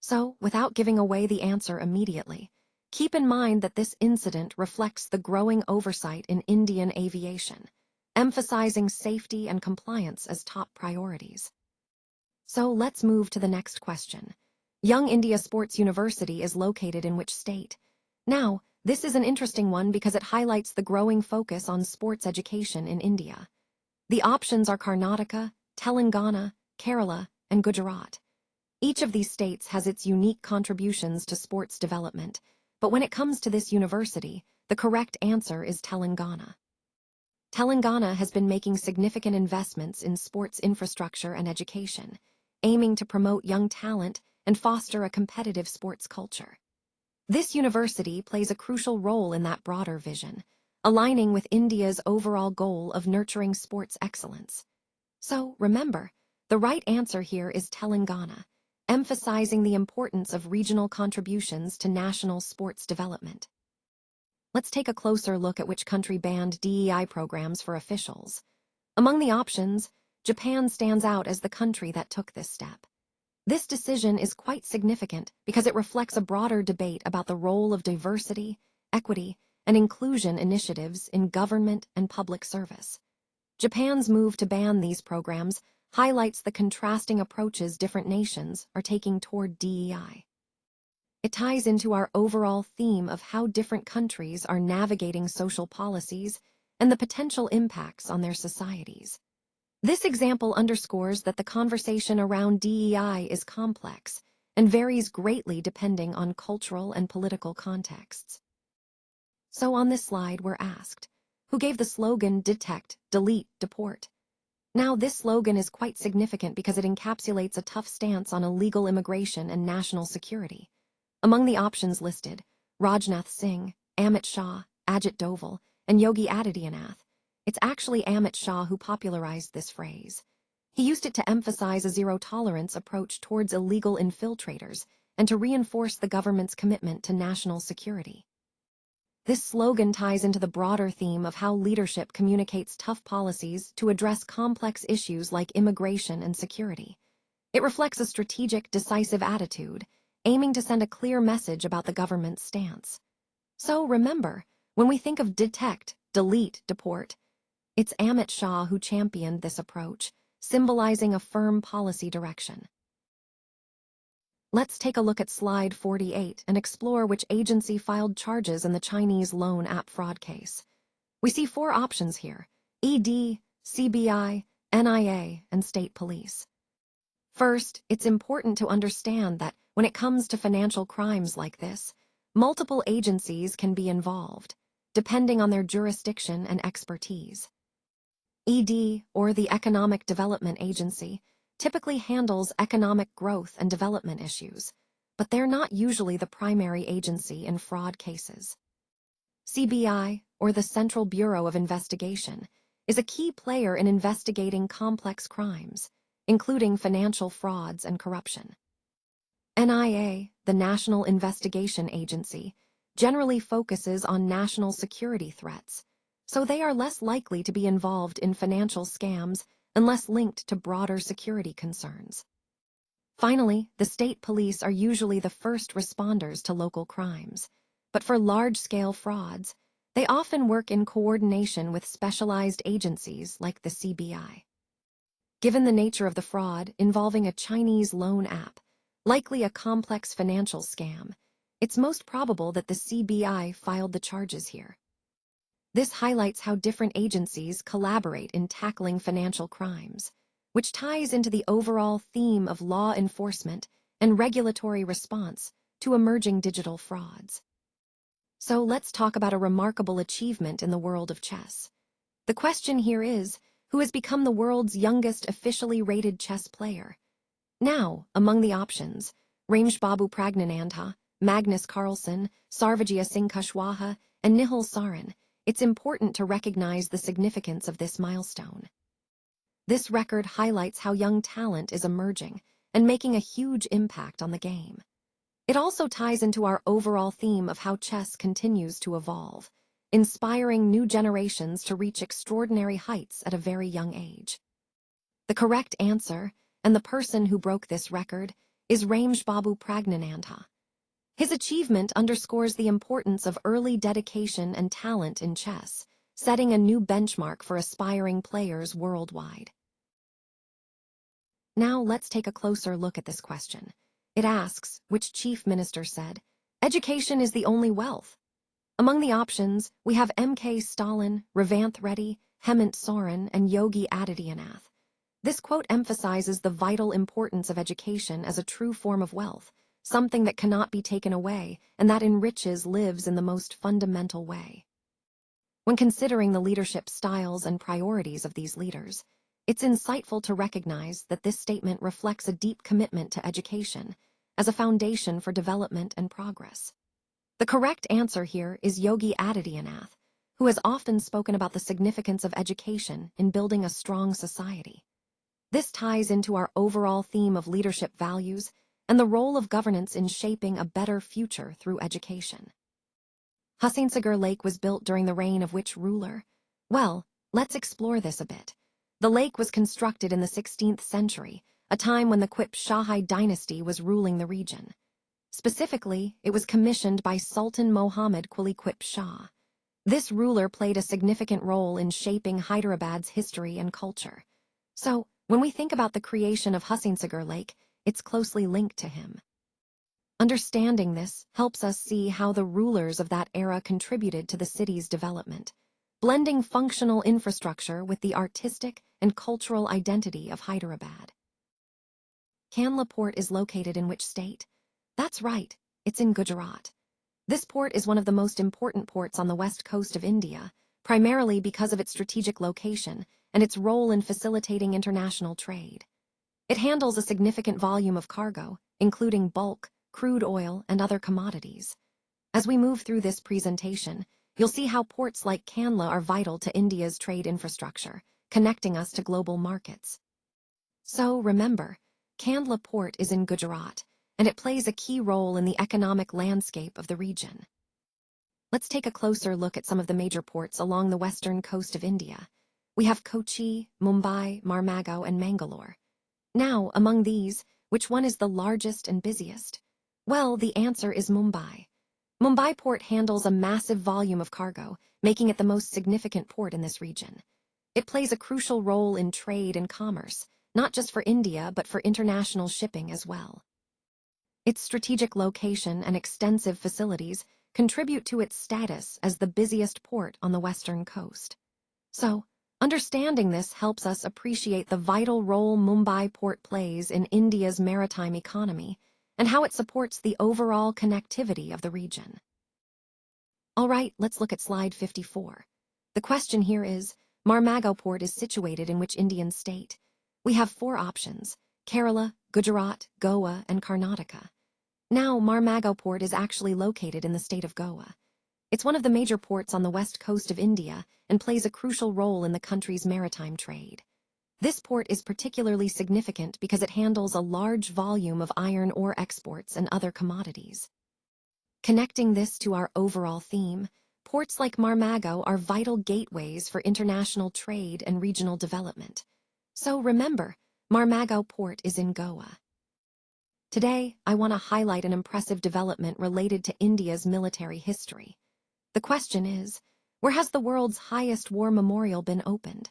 So, without giving away the answer immediately, keep in mind that this incident reflects the growing oversight in Indian aviation, emphasizing safety and compliance as top priorities. So let's move to the next question. Young India Sports University is located in which state? Now, this is an interesting one because it highlights the growing focus on sports education in India. The options are Karnataka, Telangana, Kerala, and Gujarat. Each of these states has its unique contributions to sports development, but when it comes to this university, the correct answer is Telangana. Telangana has been making significant investments in sports infrastructure and education, aiming to promote young talent and foster a competitive sports culture. This university plays a crucial role in that broader vision, aligning with India's overall goal of nurturing sports excellence. So, remember, the right answer here is Telangana, emphasizing the importance of regional contributions to national sports development. Let's take a closer look at which country banned DEI programs for officials. Among the options, Japan stands out as the country that took this step. This decision is quite significant because it reflects a broader debate about the role of diversity, equity, and inclusion initiatives in government and public service. Japan's move to ban these programs highlights the contrasting approaches different nations are taking toward DEI. It ties into our overall theme of how different countries are navigating social policies and the potential impacts on their societies. This example underscores that the conversation around DEI is complex and varies greatly depending on cultural and political contexts. So on this slide, we're asked, who gave the slogan "Detect, Delete, Deport"? Now, this slogan is quite significant because it encapsulates a tough stance on illegal immigration and national security. Among the options listed, Rajnath Singh, Amit Shah, Ajit Doval, and Yogi Adityanath. It's actually Amit Shah who popularized this phrase. He used it to emphasize a zero-tolerance approach towards illegal infiltrators and to reinforce the government's commitment to national security. This slogan ties into the broader theme of how leadership communicates tough policies to address complex issues like immigration and security. It reflects a strategic, decisive attitude, aiming to send a clear message about the government's stance. So remember, when we think of detect, delete, deport, it's Amit Shah who championed this approach, symbolizing a firm policy direction. Let's take a look at slide 48 and explore which agency filed charges in the Chinese loan app fraud case. We see 4 options here: ED, CBI, NIA, and state police. First, it's important to understand that when it comes to financial crimes like this, multiple agencies can be involved, depending on their jurisdiction and expertise. ED, or the Economic Development Agency, typically handles economic growth and development issues, but they're not usually the primary agency in fraud cases. CBI, or the Central Bureau of Investigation, is a key player in investigating complex crimes, including financial frauds and corruption. NIA, the National Investigation Agency, generally focuses on national security threats, so they are less likely to be involved in financial scams unless linked to broader security concerns. Finally, the state police are usually the first responders to local crimes, but for large-scale frauds, they often work in coordination with specialized agencies like the CBI. Given the nature of the fraud involving a Chinese loan app, likely a complex financial scam, it's most probable that the CBI filed the charges here. This highlights how different agencies collaborate in tackling financial crimes, which ties into the overall theme of law enforcement and regulatory response to emerging digital frauds. So let's talk about a remarkable achievement in the world of chess. The question here is, who has become the world's youngest officially rated chess player? Now, among the options, Rameshbabu Pragnanandha, Magnus Carlsen, Sarvajit Singh Kushwaha, and Nihal Sarin, it's important to recognize the significance of this milestone. This record highlights how young talent is emerging and making a huge impact on the game. It also ties into our overall theme of how chess continues to evolve, inspiring new generations to reach extraordinary heights at a very young age. The correct answer, and the person who broke this record, is Rameshbabu Pragnanandha. His achievement underscores the importance of early dedication and talent in chess, setting a new benchmark for aspiring players worldwide. Now let's take a closer look at this question. It asks, which chief minister said, "Education is the only wealth"? Among the options, we have M.K. Stalin, Revanth Reddy, Hemant Soren, and Yogi Adityanath. This quote emphasizes the vital importance of education as a true form of wealth, something that cannot be taken away and that enriches lives in the most fundamental way. When considering the leadership styles and priorities of these leaders, it's insightful to recognize that this statement reflects a deep commitment to education as a foundation for development and progress. The correct answer here is Yogi Adityanath, who has often spoken about the significance of education in building a strong society. This ties into our overall theme of leadership values and the role of governance in shaping a better future through education. Husseinsagar Lake was built during the reign of which ruler? Well, let's explore this a bit. The lake was constructed in the 16th century, a time when the Qip Shahi dynasty was ruling the region. Specifically, it was commissioned by Sultan Muhammad Quli Qip Shah. This ruler played a significant role in shaping Hyderabad's history and culture. So, when we think about the creation of Husseinsagar Lake, it's closely linked to him. Understanding this helps us see how the rulers of that era contributed to the city's development, blending functional infrastructure with the artistic and cultural identity of Hyderabad. Kandla Port is located in which state? That's right, it's in Gujarat. This port is one of the most important ports on the west coast of India, primarily because of its strategic location and its role in facilitating international trade. It handles a significant volume of cargo, including bulk, crude oil, and other commodities. As we move through this presentation, you'll see how ports like Kandla are vital to India's trade infrastructure, connecting us to global markets. So remember, Kandla Port is in Gujarat, and it plays a key role in the economic landscape of the region. Let's take a closer look at some of the major ports along the western coast of India. We have Kochi, Mumbai, Marmagao, and Mangalore. Now, among these, which one is the largest and busiest? Well, the answer is Mumbai. Mumbai port handles a massive volume of cargo, making it the most significant port in this region. It plays a crucial role in trade and commerce, not just for India but for international shipping as well. Its strategic location and extensive facilities contribute to its status as the busiest port on the western coast. So, understanding this helps us appreciate the vital role Mumbai port plays in India's maritime economy and how it supports the overall connectivity of the region. All right, let's look at slide 54. The question here is, Marmagao port is situated in which Indian state? We have 4 options: Kerala, Gujarat, Goa, and Karnataka. Now, Marmagao port is actually located in the state of Goa. It's one of the major ports on the west coast of India and plays a crucial role in the country's maritime trade. This port is particularly significant because it handles a large volume of iron ore exports and other commodities. Connecting this to our overall theme, ports like Marmagao are vital gateways for international trade and regional development. So remember, Marmagao port is in Goa. Today, I want to highlight an impressive development related to India's military history. The question is, where has the world's highest war memorial been opened?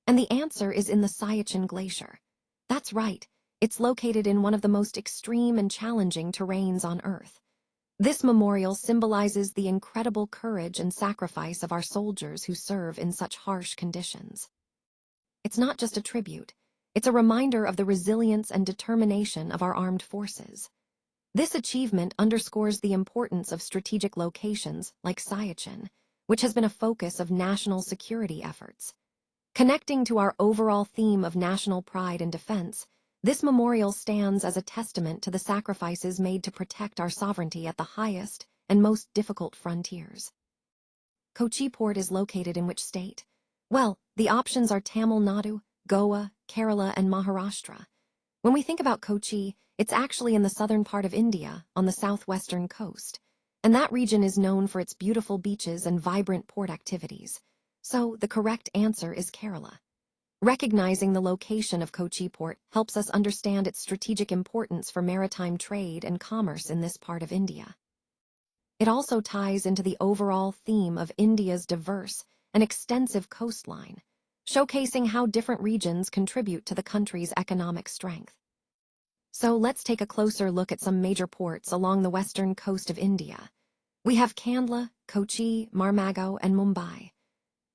And the answer is in the Siachen Glacier. That's right, it's located in one of the most extreme and challenging terrains on Earth. This memorial symbolizes the incredible courage and sacrifice of our soldiers who serve in such harsh conditions. It's not just a tribute, it's a reminder of the resilience and determination of our armed forces. This achievement underscores the importance of strategic locations like Siachen, which has been a focus of national security efforts. Connecting to our overall theme of national pride and defense, this memorial stands as a testament to the sacrifices made to protect our sovereignty at the highest and most difficult frontiers. Kochi port is located in which state? Well, the options are Tamil Nadu, Goa, Kerala, and Maharashtra. When we think about Kochi, it's actually in the southern part of India, on the southwestern coast, and that region is known for its beautiful beaches and vibrant port activities. So, the correct answer is Kerala. Recognizing the location of Kochi port helps us understand its strategic importance for maritime trade and commerce in this part of India. It also ties into the overall theme of India's diverse and extensive coastline, showcasing how different regions contribute to the country's economic strength. So let's take a closer look at some major ports along the western coast of India. We have Kandla, Kochi, Marmagao, and Mumbai.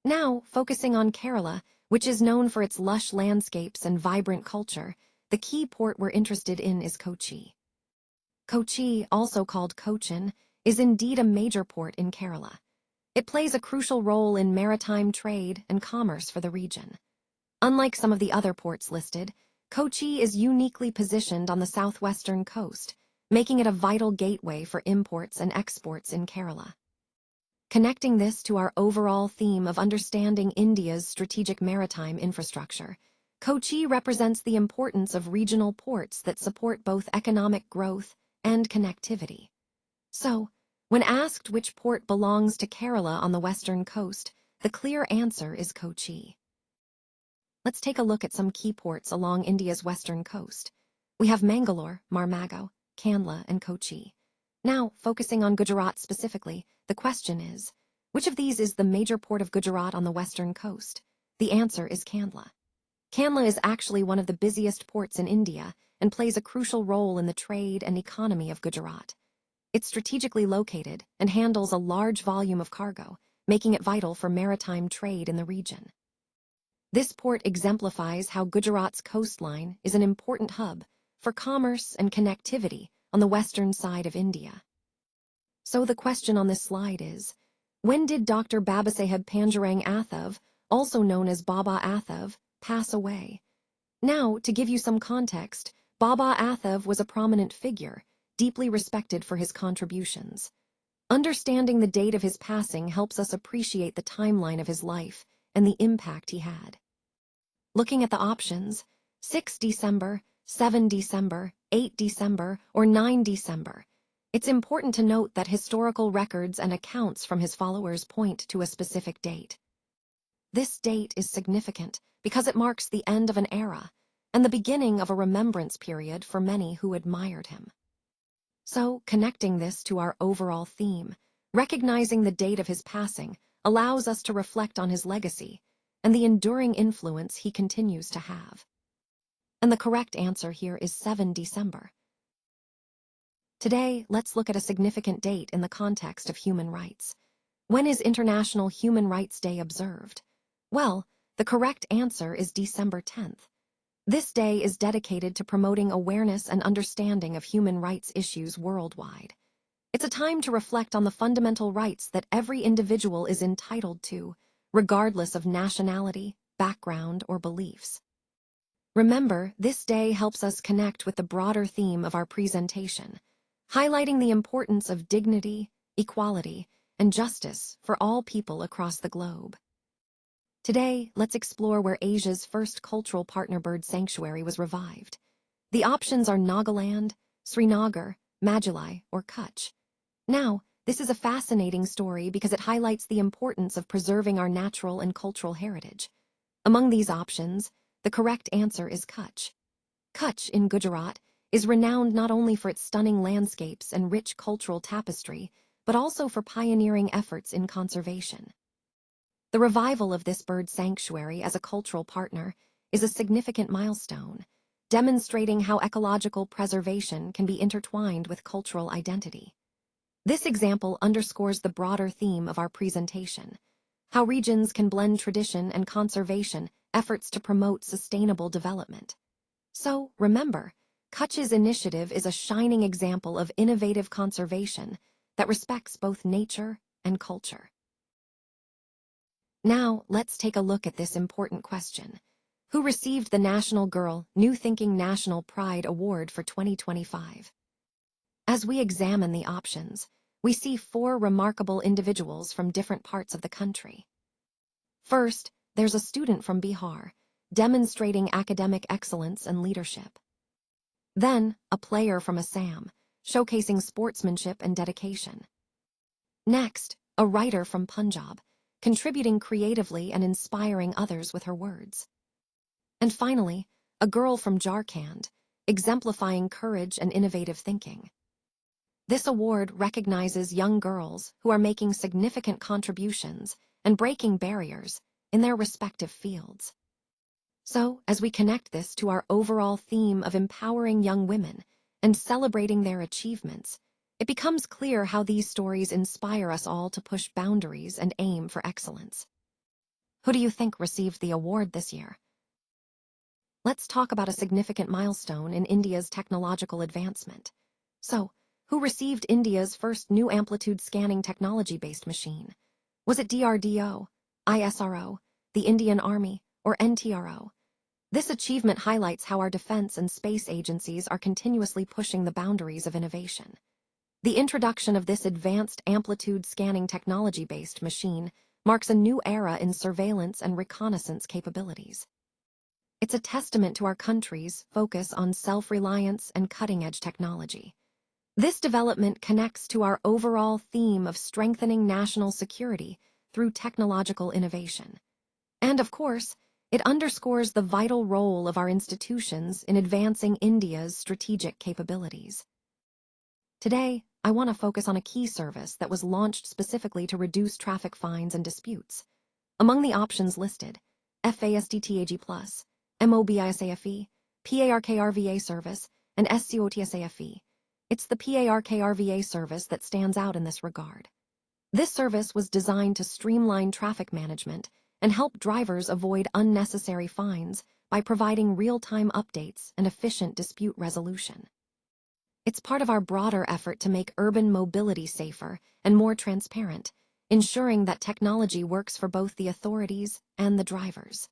Now, focusing on Kerala, which is known for its lush landscapes and vibrant culture, the key port we're interested in is Kochi. Kochi, also called Cochin, is indeed a major port in Kerala. It plays a crucial role in maritime trade and commerce for the region. Unlike some of the other ports listed, Kochi is uniquely positioned on the southwestern coast, making it a vital gateway for imports and exports in Kerala. Connecting this to our overall theme of understanding India's strategic maritime infrastructure, Kochi represents the importance of regional ports that support both economic growth and connectivity. So, when asked which port belongs to Kerala on the western coast, the clear answer is Kochi. Let's take a look at some key ports along India's western coast. We have Mangalore, Marmago, Kandla, and Kochi. Now, focusing on Gujarat specifically, the question is, which of these is the major port of Gujarat on the western coast? The answer is Kandla. Kandla is actually one of the busiest ports in India and plays a crucial role in the trade and economy of Gujarat. It's strategically located and handles a large volume of cargo, making it vital for maritime trade in the region. This port exemplifies how Gujarat's coastline is an important hub for commerce and connectivity on the western side of India. So the question on this slide is, when did Dr. Babasaheb Pandurang Athav, also known as Baba Athav, pass away? Now, to give you some context, Baba Athav was a prominent figure, deeply respected for his contributions. Understanding the date of his passing helps us appreciate the timeline of his life and the impact he had. Looking at the options, 6 December, 7 December, 8 December, or 9 December, it's important to note that historical records and accounts from his followers point to a specific date. This date is significant because it marks the end of an era and the beginning of a remembrance period for many who admired him. So, connecting this to our overall theme, recognizing the date of his passing allows us to reflect on his legacy and the enduring influence he continues to have. And the correct answer here is 7 December. Today, let's look at a significant date in the context of human rights. When is International Human Rights Day observed? Well, the correct answer is December 10th. This day is dedicated to promoting awareness and understanding of human rights issues worldwide. It's a time to reflect on the fundamental rights that every individual is entitled to, regardless of nationality, background, or beliefs. Remember, this day helps us connect with the broader theme of our presentation, highlighting the importance of dignity, equality, and justice for all people across the globe. Today, let's explore where Asia's first cultural partner bird sanctuary was revived. The options are Nagaland, Srinagar, Majuli, or Kutch. Now, this is a fascinating story because it highlights the importance of preserving our natural and cultural heritage. Among these options, the correct answer is Kutch. Kutch, in Gujarat, is renowned not only for its stunning landscapes and rich cultural tapestry, but also for pioneering efforts in conservation. The revival of this bird sanctuary as a cultural partner is a significant milestone, demonstrating how ecological preservation can be intertwined with cultural identity. This example underscores the broader theme of our presentation, how regions can blend tradition and conservation efforts to promote sustainable development. So, remember, Kutch's initiative is a shining example of innovative conservation that respects both nature and culture. Now, let's take a look at this important question. Who received the National Girl New Thinking National Pride Award for 2025? As we examine the options, we see 4 remarkable individuals from different parts of the country. First, there's a student from Bihar, demonstrating academic excellence and leadership. Then, a player from Assam, showcasing sportsmanship and dedication. Next, a writer from Punjab, contributing creatively and inspiring others with her words. And finally, a girl from Jharkhand, exemplifying courage and innovative thinking. This award recognizes young girls who are making significant contributions and breaking barriers in their respective fields. So, as we connect this to our overall theme of empowering young women and celebrating their achievements, it becomes clear how these stories inspire us all to push boundaries and aim for excellence. Who do you think received the award this year? Let's talk about a significant milestone in India's technological advancement. So, who received India's first new amplitude scanning technology-based machine? Was it DRDO, ISRO, the Indian Army, or NTRO? This achievement highlights how our defense and space agencies are continuously pushing the boundaries of innovation. The introduction of this advanced amplitude scanning technology-based machine marks a new era in surveillance and reconnaissance capabilities. It's a testament to our country's focus on self-reliance and cutting-edge technology. This development connects to our overall theme of strengthening national security through technological innovation. And, of course, it underscores the vital role of our institutions in advancing India's strategic capabilities. Today, I want to focus on a key service that was launched specifically to reduce traffic fines and disputes. Among the options listed, FASDTAG+, MOBISAFE, PARKRVA service, and SCOTSAFE. It's the PARKRVA service that stands out in this regard. This service was designed to streamline traffic management and help drivers avoid unnecessary fines by providing real-time updates and efficient dispute resolution. It's part of our broader effort to make urban mobility safer and more transparent, ensuring that technology works for both the authorities and the drivers.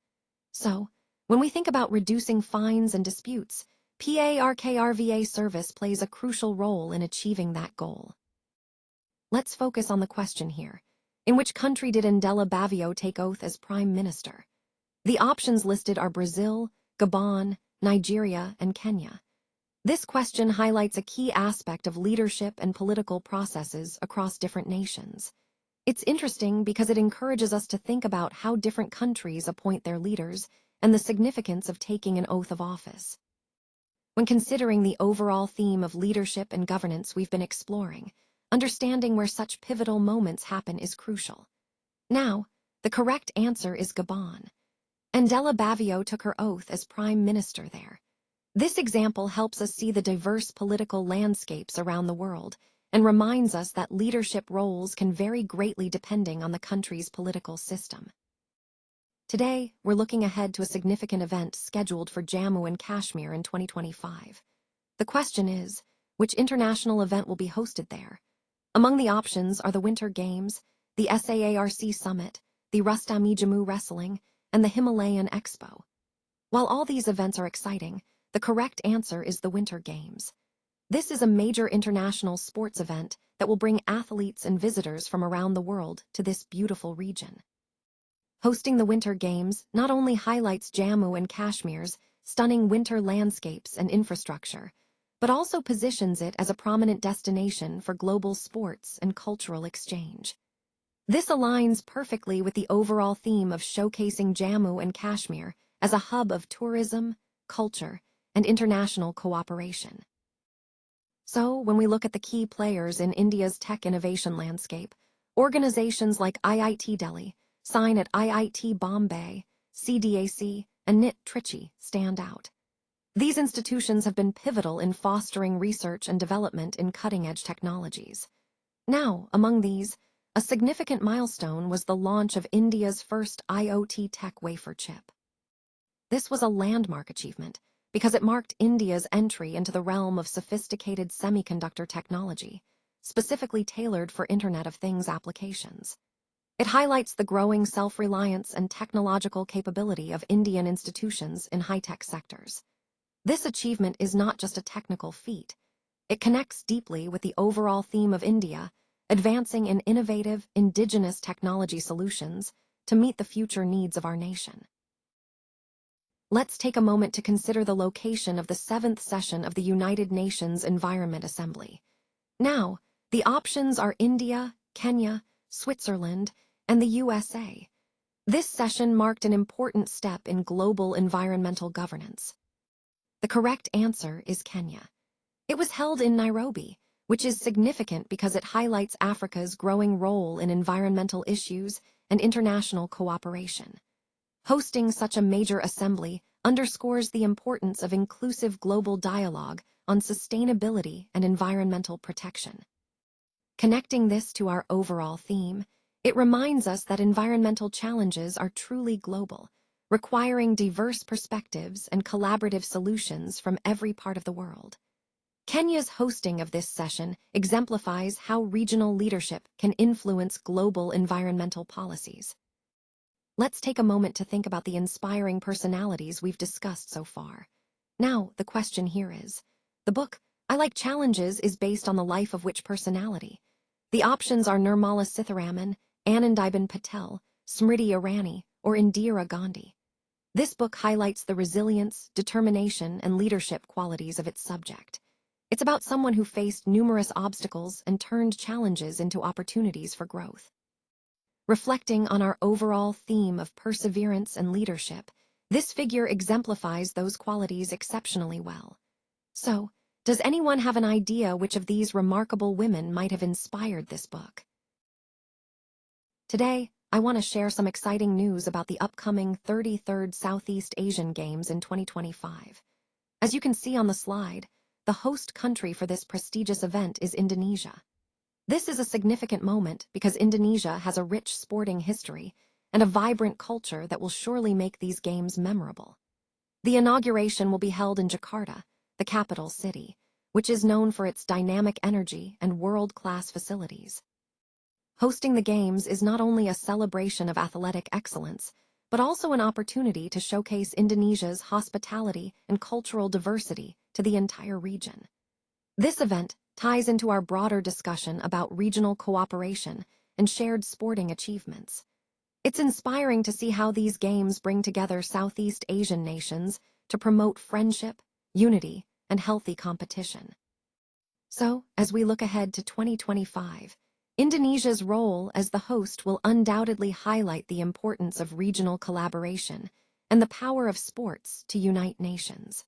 So, when we think about reducing fines and disputes, PARKRVA service plays a crucial role in achieving that goal. Let's focus on the question here. In which country did Ndella Bavio take oath as Prime Minister? The options listed are Brazil, Gabon, Nigeria, and Kenya. This question highlights a key aspect of leadership and political processes across different nations. It's interesting because it encourages us to think about how different countries appoint their leaders and the significance of taking an oath of office. When considering the overall theme of leadership and governance we've been exploring, understanding where such pivotal moments happen is crucial. Now, the correct answer is Gabon. Ndella Bavio took her oath as Prime Minister there. This example helps us see the diverse political landscapes around the world and reminds us that leadership roles can vary greatly depending on the country's political system. Today, we're looking ahead to a significant event scheduled for Jammu and Kashmir in 2025. The question is, which international event will be hosted there? Among the options are the Winter Games, the SAARC Summit, the Rustam-e-Jammu Wrestling, and the Himalayan Expo. While all these events are exciting, the correct answer is the Winter Games. This is a major international sports event that will bring athletes and visitors from around the world to this beautiful region. Hosting the Winter Games not only highlights Jammu and Kashmir's stunning winter landscapes and infrastructure, but also positions it as a prominent destination for global sports and cultural exchange. This aligns perfectly with the overall theme of showcasing Jammu and Kashmir as a hub of tourism, culture, and international cooperation. So, when we look at the key players in India's tech innovation landscape, organizations like IIT Delhi, SIGN at IIT Bombay, CDAC, and NIT Trichy stand out. These institutions have been pivotal in fostering research and development in cutting-edge technologies. Now, among these, a significant milestone was the launch of India's first IoT tech wafer chip. This was a landmark achievement because it marked India's entry into the realm of sophisticated semiconductor technology, specifically tailored for Internet of Things applications. It highlights the growing self-reliance and technological capability of Indian institutions in high-tech sectors. This achievement is not just a technical feat. It connects deeply with the overall theme of India, advancing in innovative, indigenous technology solutions to meet the future needs of our nation. Let's take a moment to consider the location of the 7th session of the United Nations Environment Assembly. Now, the options are India, Kenya, Switzerland, and the USA. This session marked an important step in global environmental governance. The correct answer is Kenya. It was held in Nairobi, which is significant because it highlights Africa's growing role in environmental issues and international cooperation. Hosting such a major assembly underscores the importance of inclusive global dialogue on sustainability and environmental protection. Connecting this to our overall theme, it reminds us that environmental challenges are truly global, requiring diverse perspectives and collaborative solutions from every part of the world. Kenya's hosting of this session exemplifies how regional leadership can influence global environmental policies. Let's take a moment to think about the inspiring personalities we've discussed so far. Now, the question here is, the book, I Like Challenges is based on the life of which personality? The options are Nirmala Sitharaman, Anandiben Patel, Smriti Irani, or Indira Gandhi. This book highlights the resilience, determination, and leadership qualities of its subject. It's about someone who faced numerous obstacles and turned challenges into opportunities for growth. Reflecting on our overall theme of perseverance and leadership, this figure exemplifies those qualities exceptionally well. So, does anyone have an idea which of these remarkable women might have inspired this book? Today, I want to share some exciting news about the upcoming 33rd Southeast Asian Games in 2025. As you can see on the slide, the host country for this prestigious event is Indonesia. This is a significant moment because Indonesia has a rich sporting history and a vibrant culture that will surely make these games memorable. The inauguration will be held in Jakarta, the capital city, which is known for its dynamic energy and world-class facilities. Hosting the Games is not only a celebration of athletic excellence, but also an opportunity to showcase Indonesia's hospitality and cultural diversity to the entire region. This event ties into our broader discussion about regional cooperation and shared sporting achievements. It's inspiring to see how these games bring together Southeast Asian nations to promote friendship, unity, and healthy competition. So, as we look ahead to 2025, Indonesia's role as the host will undoubtedly highlight the importance of regional collaboration and the power of sports to unite nations.